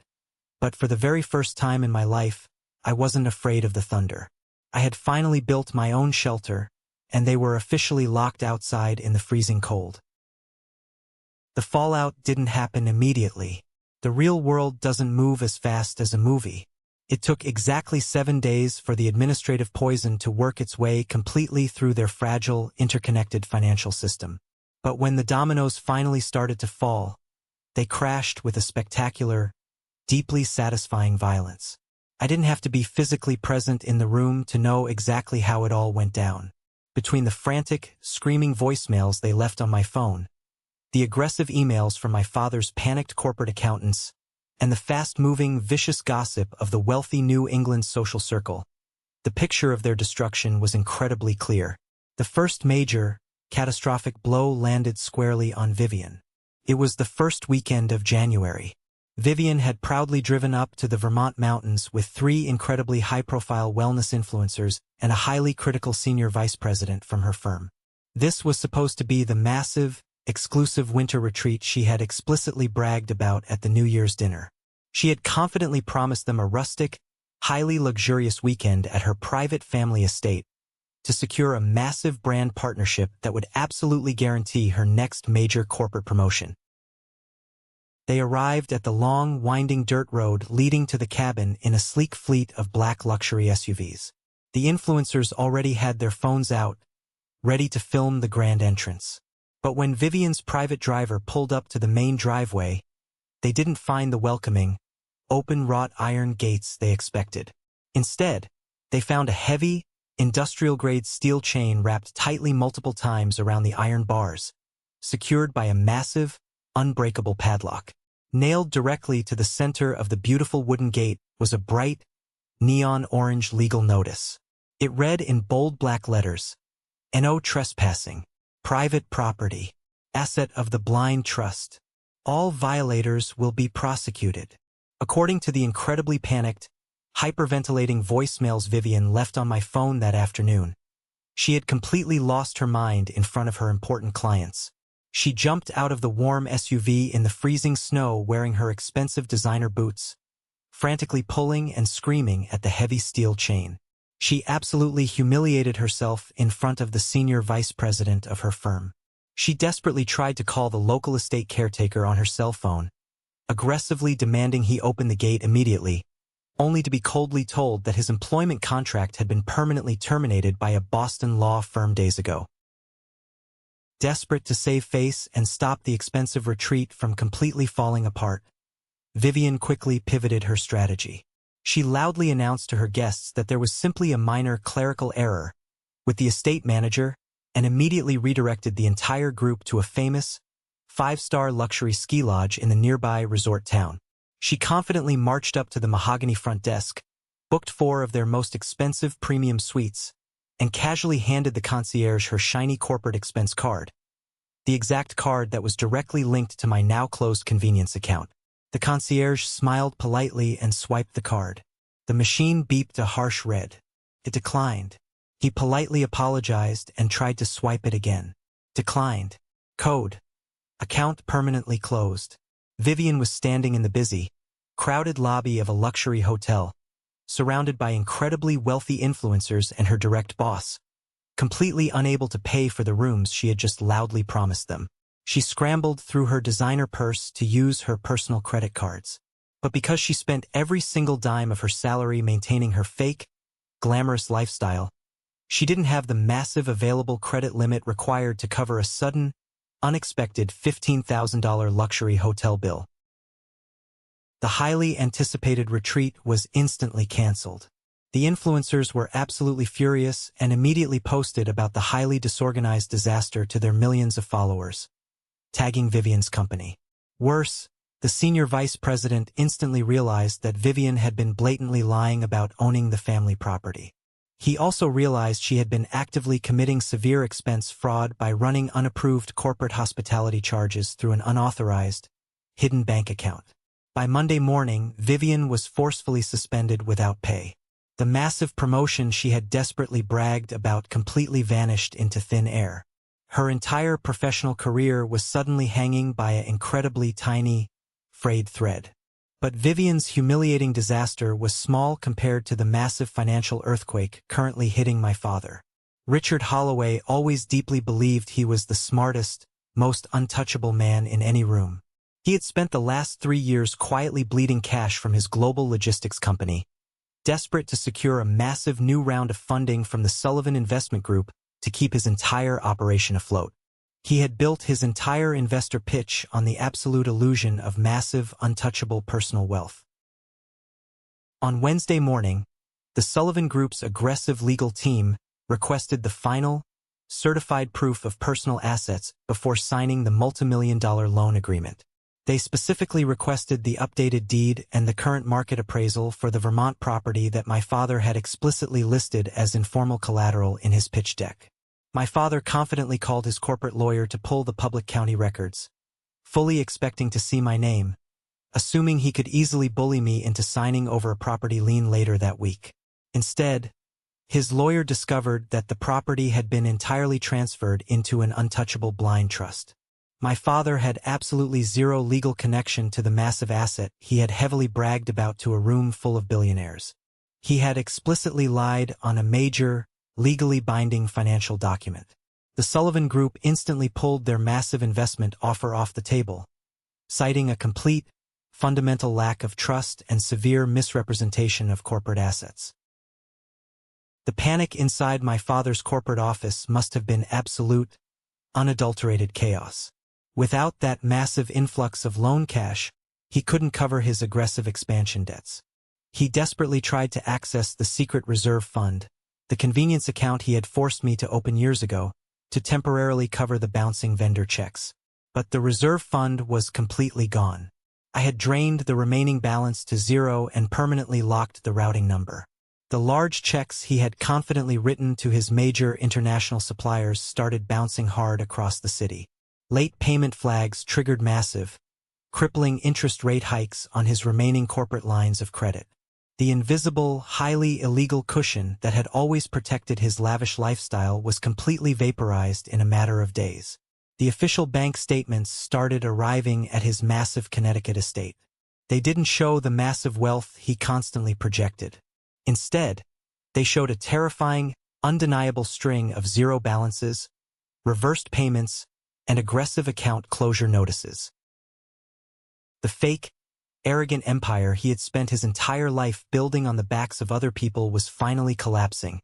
but for the very first time in my life, I wasn't afraid of the thunder. I had finally built my own shelter, and they were officially locked outside in the freezing cold. The fallout didn't happen immediately. The real world doesn't move as fast as a movie. It took exactly 7 days for the administrative poison to work its way completely through their fragile, interconnected financial system. But when the dominoes finally started to fall, they crashed with a spectacular, deeply satisfying violence. I didn't have to be physically present in the room to know exactly how it all went down. Between the frantic, screaming voicemails they left on my phone, the aggressive emails from my father's panicked corporate accountants, and the fast-moving, vicious gossip of the wealthy New England social circle, the picture of their destruction was incredibly clear. The first major, catastrophic blow landed squarely on Vivian. It was the first weekend of January. Vivian had proudly driven up to the Vermont mountains with 3 incredibly high-profile wellness influencers and a highly critical senior vice president from her firm. This was supposed to be the massive, exclusive winter retreat she had explicitly bragged about at the New Year's dinner. She had confidently promised them a rustic, highly luxurious weekend at her private family estate to secure a massive brand partnership that would absolutely guarantee her next major corporate promotion. They arrived at the long, winding dirt road leading to the cabin in a sleek fleet of black luxury SUVs. The influencers already had their phones out, ready to film the grand entrance. But when Vivian's private driver pulled up to the main driveway, they didn't find the welcoming, open wrought iron gates they expected. Instead, they found a heavy, industrial-grade steel chain wrapped tightly multiple times around the iron bars, secured by a massive, unbreakable padlock. Nailed directly to the center of the beautiful wooden gate was a bright, neon orange legal notice. It read in bold black letters, "No trespassing. Private property. Asset of the blind trust. All violators will be prosecuted." According to the incredibly panicked, hyperventilating voicemails Vivian left on my phone that afternoon, she had completely lost her mind in front of her important clients. She jumped out of the warm SUV in the freezing snow wearing her expensive designer boots, frantically pulling and screaming at the heavy steel chain. She absolutely humiliated herself in front of the senior vice president of her firm. She desperately tried to call the local estate caretaker on her cell phone, aggressively demanding he open the gate immediately, only to be coldly told that his employment contract had been permanently terminated by a Boston law firm days ago. Desperate to save face and stop the expensive retreat from completely falling apart, Vivian quickly pivoted her strategy. She loudly announced to her guests that there was simply a minor clerical error with the estate manager and immediately redirected the entire group to a famous, five-star luxury ski lodge in the nearby resort town. She confidently marched up to the mahogany front desk, booked 4 of their most expensive premium suites, and casually handed the concierge her shiny corporate expense card, the exact card that was directly linked to my now-closed convenience account. The concierge smiled politely and swiped the card. The machine beeped a harsh red. It declined. He politely apologized and tried to swipe it again. Declined. Code. Account permanently closed. Vivian was standing in the busy, crowded lobby of a luxury hotel, surrounded by incredibly wealthy influencers and her direct boss, completely unable to pay for the rooms she had just loudly promised them. She scrambled through her designer purse to use her personal credit cards. But because she spent every single dime of her salary maintaining her fake, glamorous lifestyle, she didn't have the massive available credit limit required to cover a sudden, unexpected $15,000 luxury hotel bill. The highly anticipated retreat was instantly canceled. The influencers were absolutely furious and immediately posted about the highly disorganized disaster to their millions of followers, tagging Vivian's company. Worse, the senior vice president instantly realized that Vivian had been blatantly lying about owning the family property. He also realized she had been actively committing severe expense fraud by running unapproved corporate hospitality charges through an unauthorized, hidden bank account. By Monday morning, Vivian was forcefully suspended without pay. The massive promotion she had desperately bragged about completely vanished into thin air. Her entire professional career was suddenly hanging by an incredibly tiny, frayed thread. But Vivian's humiliating disaster was small compared to the massive financial earthquake currently hitting my father. Richard Holloway always deeply believed he was the smartest, most untouchable man in any room. He had spent the last 3 years quietly bleeding cash from his global logistics company, desperate to secure a massive new round of funding from the Sullivan Investment Group to keep his entire operation afloat. He had built his entire investor pitch on the absolute illusion of massive, untouchable personal wealth. On Wednesday morning, the Sullivan Group's aggressive legal team requested the final, certified proof of personal assets before signing the multimillion-dollar loan agreement. They specifically requested the updated deed and the current market appraisal for the Vermont property that my father had explicitly listed as informal collateral in his pitch deck. My father confidently called his corporate lawyer to pull the public county records, fully expecting to see my name, assuming he could easily bully me into signing over a property lien later that week. Instead, His lawyer discovered that the property had been entirely transferred into an untouchable blind trust. My father had absolutely zero legal connection to the massive asset he had heavily bragged about to a room full of billionaires. He had explicitly lied on a major, legally binding financial document. The Sullivan Group instantly pulled their massive investment offer off the table, citing a complete, fundamental lack of trust and severe misrepresentation of corporate assets. The panic inside my father's corporate office must have been absolute, unadulterated chaos. Without that massive influx of loan cash, he couldn't cover his aggressive expansion debts. He desperately tried to access the secret reserve fund, the convenience account he had forced me to open years ago, to temporarily cover the bouncing vendor checks. But the reserve fund was completely gone. I had drained the remaining balance to zero and permanently locked the routing number. The large checks he had confidently written to his major international suppliers started bouncing hard across the city. Late payment flags triggered massive, crippling interest rate hikes on his remaining corporate lines of credit. The invisible, highly illegal cushion that had always protected his lavish lifestyle was completely vaporized in a matter of days. The official bank statements started arriving at his massive Connecticut estate. They didn't show the massive wealth he constantly projected. Instead, they showed a terrifying, undeniable string of zero balances, reversed payments, and aggressive account closure notices. The fake, arrogant empire he had spent his entire life building on the backs of other people was finally collapsing,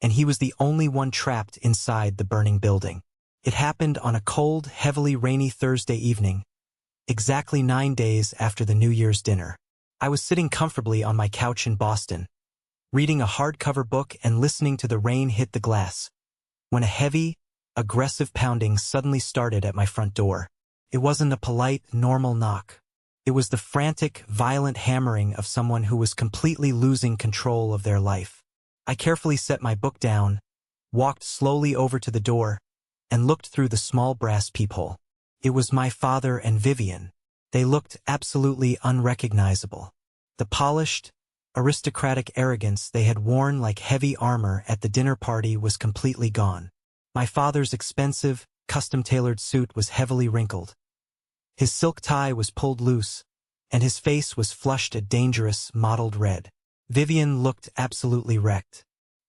and he was the only one trapped inside the burning building. It happened on a cold, heavily rainy Thursday evening, exactly 9 days after the New Year's dinner. I was sitting comfortably on my couch in Boston, reading a hardcover book and listening to the rain hit the glass, when a heavy, aggressive pounding suddenly started at my front door. It wasn't a polite, normal knock. It was the frantic, violent hammering of someone who was completely losing control of their life. I carefully set my book down, walked slowly over to the door, and looked through the small brass peephole. It was my father and Vivian. They looked absolutely unrecognizable. The polished, aristocratic arrogance they had worn like heavy armor at the dinner party was completely gone. My father's expensive, custom-tailored suit was heavily wrinkled. His silk tie was pulled loose, and his face was flushed a dangerous, mottled red. Vivian looked absolutely wrecked.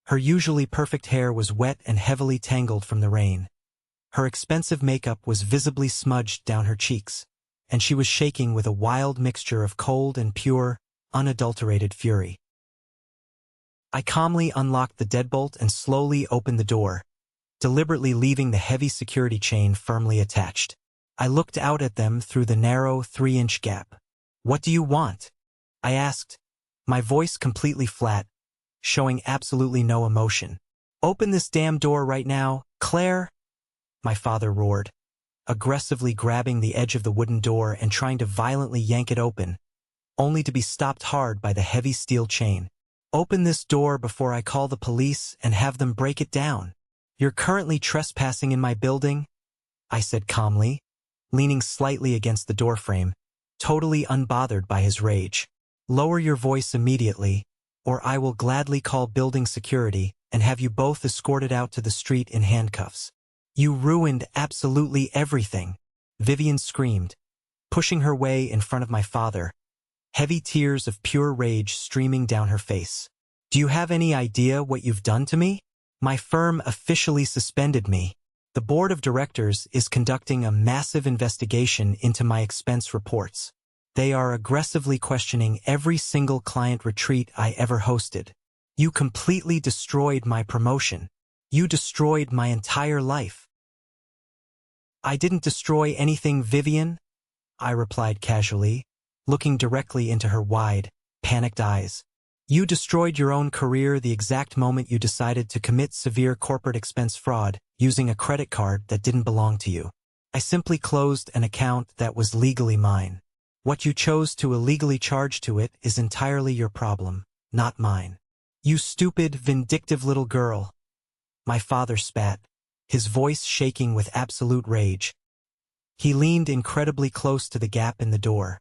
Her usually perfect hair was wet and heavily tangled from the rain. Her expensive makeup was visibly smudged down her cheeks, and she was shaking with a wild mixture of cold and pure, unadulterated fury. I calmly unlocked the deadbolt and slowly opened the door, deliberately leaving the heavy security chain firmly attached. I looked out at them through the narrow 3-inch gap. "What do you want?" I asked, my voice completely flat, showing absolutely no emotion. "Open this damn door right now, Claire!" my father roared, aggressively grabbing the edge of the wooden door and trying to violently yank it open, only to be stopped hard by the heavy steel chain. "Open this door before I call the police and have them break it down. You're currently trespassing in my building," I said calmly, leaning slightly against the doorframe, totally unbothered by his rage. "Lower your voice immediately, or I will gladly call building security and have you both escorted out to the street in handcuffs. You ruined absolutely everything," Vivian screamed, pushing her way in front of my father, heavy tears of pure rage streaming down her face. "Do you have any idea what you've done to me? My firm officially suspended me. The board of directors is conducting a massive investigation into my expense reports. They are aggressively questioning every single client retreat I ever hosted. You completely destroyed my promotion. You destroyed my entire life." "I didn't destroy anything, Vivian," I replied casually, looking directly into her wide, panicked eyes. "You destroyed your own career the exact moment you decided to commit severe corporate expense fraud using a credit card that didn't belong to you. I simply closed an account that was legally mine. What you chose to illegally charge to it is entirely your problem, not mine. You stupid, vindictive little girl," my father spat, his voice shaking with absolute rage. He leaned incredibly close to the gap in the door,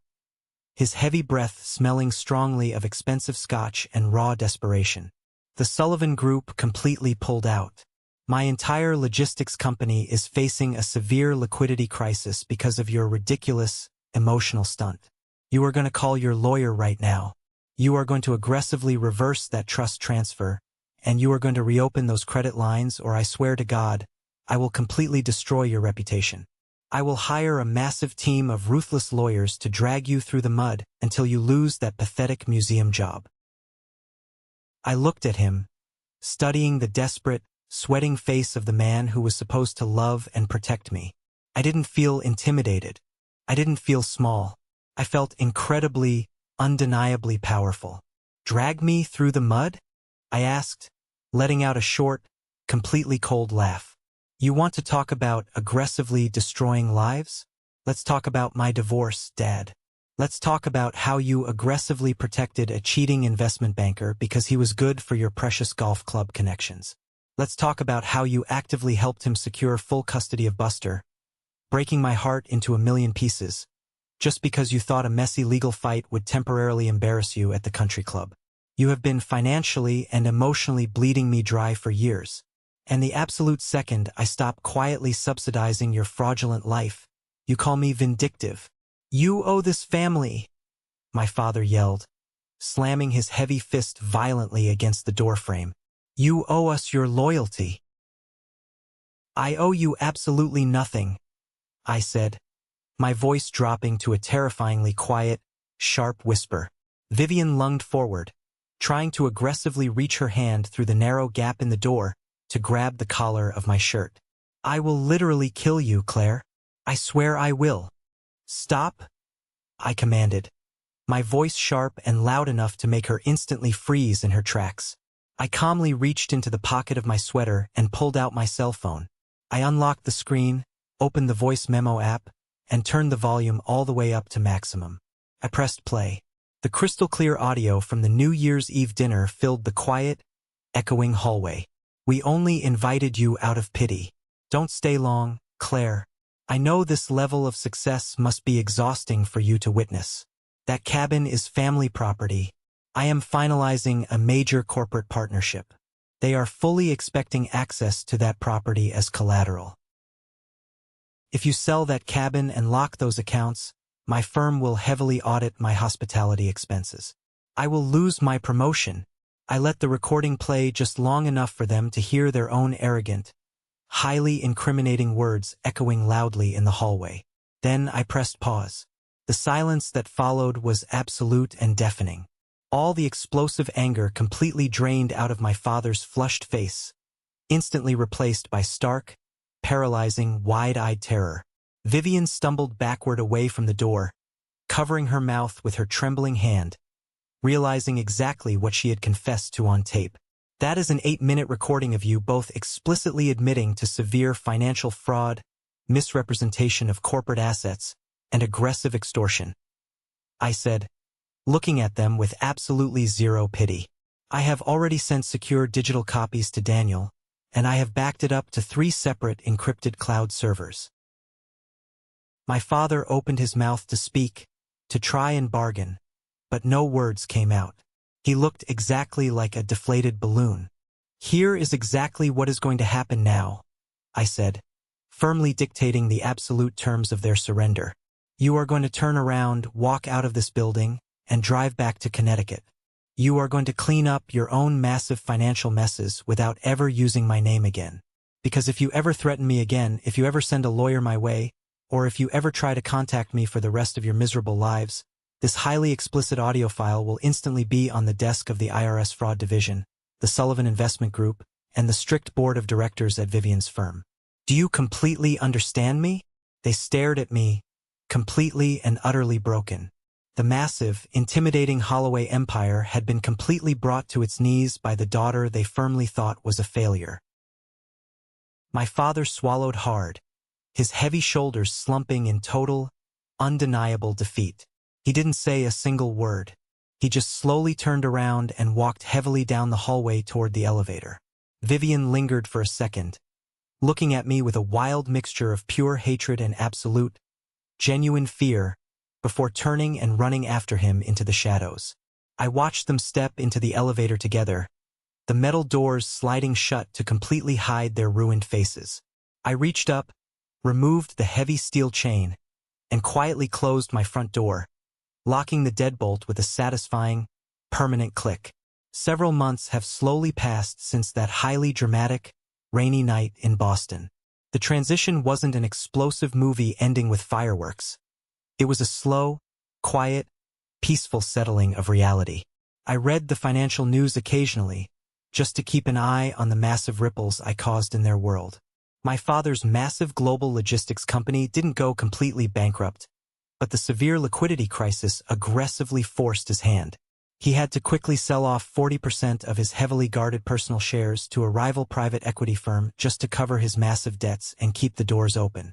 his heavy breath smelling strongly of expensive scotch and raw desperation. The Sullivan Group completely pulled out. My entire logistics company is facing a severe liquidity crisis because of your ridiculous, emotional stunt. You are going to call your lawyer right now. You are going to aggressively reverse that trust transfer, and you are going to reopen those credit lines, or I swear to God, I will completely destroy your reputation. I will hire a massive team of ruthless lawyers to drag you through the mud until you lose that pathetic museum job. I looked at him, studying the desperate, sweating face of the man who was supposed to love and protect me. I didn't feel intimidated. I didn't feel small. I felt incredibly, undeniably powerful. Drag me through the mud? I asked, letting out a short, completely cold laugh. You want to talk about aggressively destroying lives? Let's talk about my divorce, Dad. Let's talk about how you aggressively protected a cheating investment banker because he was good for your precious golf club connections. Let's talk about how you actively helped him secure full custody of Buster, breaking my heart into a million pieces, just because you thought a messy legal fight would temporarily embarrass you at the country club. You have been financially and emotionally bleeding me dry for years, and the absolute second I stop quietly subsidizing your fraudulent life, you call me vindictive. You owe this family, my father yelled, slamming his heavy fist violently against the doorframe. You owe us your loyalty. I owe you absolutely nothing, I said, my voice dropping to a terrifyingly quiet, sharp whisper. Vivian lunged forward, trying to aggressively reach her hand through the narrow gap in the door to grab the collar of my shirt. I will literally kill you, Claire. I swear I will. Stop, I commanded, my voice sharp and loud enough to make her instantly freeze in her tracks. I calmly reached into the pocket of my sweater and pulled out my cell phone. I unlocked the screen, opened the voice memo app, and turned the volume all the way up to maximum. I pressed play. The crystal-clear audio from the New Year's Eve dinner filled the quiet, echoing hallway. We only invited you out of pity. Don't stay long, Claire. I know this level of success must be exhausting for you to witness. That cabin is family property. I am finalizing a major corporate partnership. They are fully expecting access to that property as collateral. If you sell that cabin and lock those accounts, my firm will heavily audit my hospitality expenses. I will lose my promotion. I let the recording play just long enough for them to hear their own arrogant, highly incriminating words echoing loudly in the hallway. Then I pressed pause. The silence that followed was absolute and deafening. All the explosive anger completely drained out of my father's flushed face, instantly replaced by stark, paralyzing, wide-eyed terror. Vivian stumbled backward away from the door, covering her mouth with her trembling hand, realizing exactly what she had confessed to on tape. That is an 8-minute recording of you both explicitly admitting to severe financial fraud, misrepresentation of corporate assets, and aggressive extortion, I said, looking at them with absolutely zero pity. I have already sent secure digital copies to Daniel, and I have backed it up to 3 separate encrypted cloud servers. My father opened his mouth to speak, to try and bargain, but no words came out. He looked exactly like a deflated balloon. Here is exactly what is going to happen now, I said, firmly dictating the absolute terms of their surrender. You are going to turn around, walk out of this building, and drive back to Connecticut. You are going to clean up your own massive financial messes without ever using my name again. Because if you ever threaten me again, if you ever send a lawyer my way, or if you ever try to contact me for the rest of your miserable lives, this highly explicit audio file will instantly be on the desk of the IRS Fraud Division, the Sullivan Investment Group, and the strict board of directors at Vivian's firm. Do you completely understand me? They stared at me, completely and utterly broken. The massive, intimidating Holloway empire had been completely brought to its knees by the daughter they firmly thought was a failure. My father swallowed hard, his heavy shoulders slumping in total, undeniable defeat. He didn't say a single word. He just slowly turned around and walked heavily down the hallway toward the elevator. Vivian lingered for a second, looking at me with a wild mixture of pure hatred and absolute, genuine fear, before turning and running after him into the shadows. I watched them step into the elevator together, the metal doors sliding shut to completely hide their ruined faces. I reached up, removed the heavy steel chain, and quietly closed my front door, locking the deadbolt with a satisfying, permanent click. Several months have slowly passed since that highly dramatic, rainy night in Boston. The transition wasn't an explosive movie ending with fireworks. It was a slow, quiet, peaceful settling of reality. I read the financial news occasionally, just to keep an eye on the massive ripples I caused in their world. My father's massive global logistics company didn't go completely bankrupt, but the severe liquidity crisis aggressively forced his hand. He had to quickly sell off 40% of his heavily guarded personal shares to a rival private equity firm just to cover his massive debts and keep the doors open.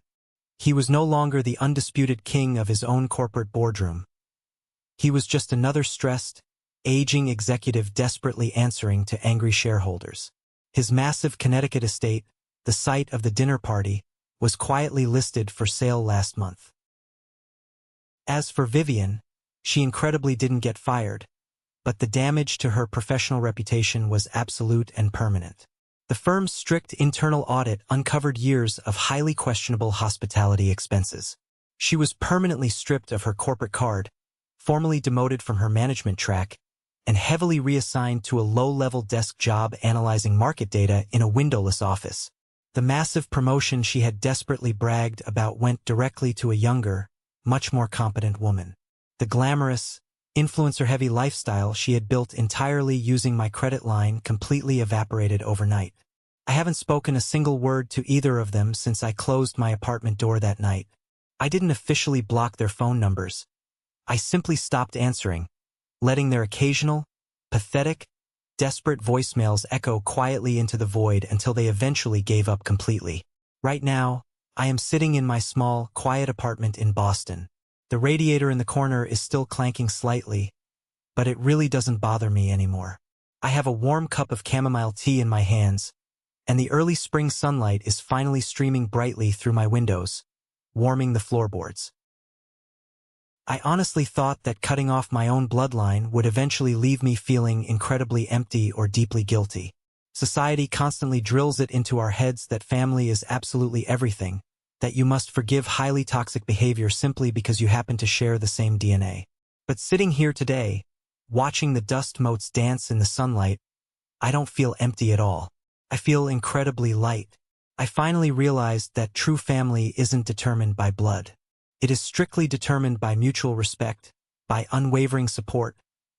He was no longer the undisputed king of his own corporate boardroom. He was just another stressed, aging executive desperately answering to angry shareholders. His massive Connecticut estate, the site of the dinner party, was quietly listed for sale last month. As for Vivian, she incredibly didn't get fired, but the damage to her professional reputation was absolute and permanent. The firm's strict internal audit uncovered years of highly questionable hospitality expenses. She was permanently stripped of her corporate card, formally demoted from her management track, and heavily reassigned to a low-level desk job analyzing market data in a windowless office. The massive promotion she had desperately bragged about went directly to a younger, much more competent woman. The glamorous, influencer-heavy lifestyle she had built entirely using my credit line completely evaporated overnight. I haven't spoken a single word to either of them since I closed my apartment door that night. I didn't officially block their phone numbers. I simply stopped answering, letting their occasional, pathetic, desperate voicemails echo quietly into the void until they eventually gave up completely. Right now, I am sitting in my small, quiet apartment in Boston. The radiator in the corner is still clanking slightly, but it really doesn't bother me anymore. I have a warm cup of chamomile tea in my hands, and the early spring sunlight is finally streaming brightly through my windows, warming the floorboards. I honestly thought that cutting off my own bloodline would eventually leave me feeling incredibly empty or deeply guilty. Society constantly drills it into our heads that family is absolutely everything, that you must forgive highly toxic behavior simply because you happen to share the same DNA. But sitting here today, watching the dust motes dance in the sunlight, I don't feel empty at all. I feel incredibly light. I finally realized that true family isn't determined by blood. It is strictly determined by mutual respect, by unwavering support,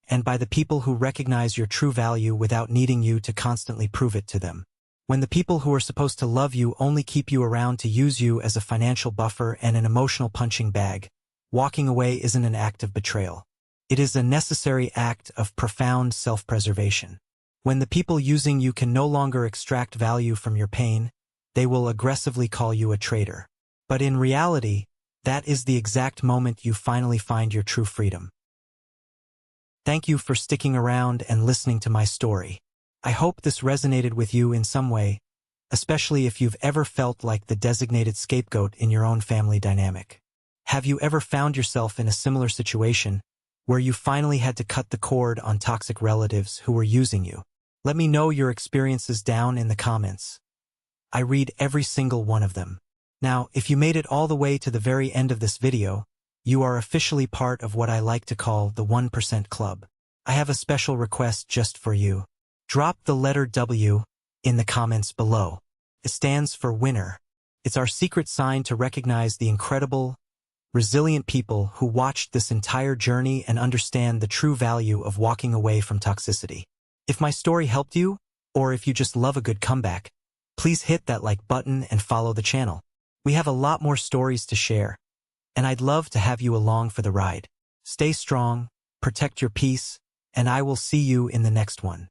and by the people who recognize your true value without needing you to constantly prove it to them. When the people who are supposed to love you only keep you around to use you as a financial buffer and an emotional punching bag, walking away isn't an act of betrayal. It is a necessary act of profound self-preservation. When the people using you can no longer extract value from your pain, they will aggressively call you a traitor. But in reality, that is the exact moment you finally find your true freedom. Thank you for sticking around and listening to my story. I hope this resonated with you in some way, especially if you've ever felt like the designated scapegoat in your own family dynamic. Have you ever found yourself in a similar situation where you finally had to cut the cord on toxic relatives who were using you? Let me know your experiences down in the comments. I read every single one of them. Now, if you made it all the way to the very end of this video, you are officially part of what I like to call the 1% Club. I have a special request just for you. Drop the letter W in the comments below. It stands for winner. It's our secret sign to recognize the incredible, resilient people who watched this entire journey and understand the true value of walking away from toxicity. If my story helped you, or if you just love a good comeback, please hit that like button and follow the channel. We have a lot more stories to share, and I'd love to have you along for the ride. Stay strong, protect your peace, and I will see you in the next one.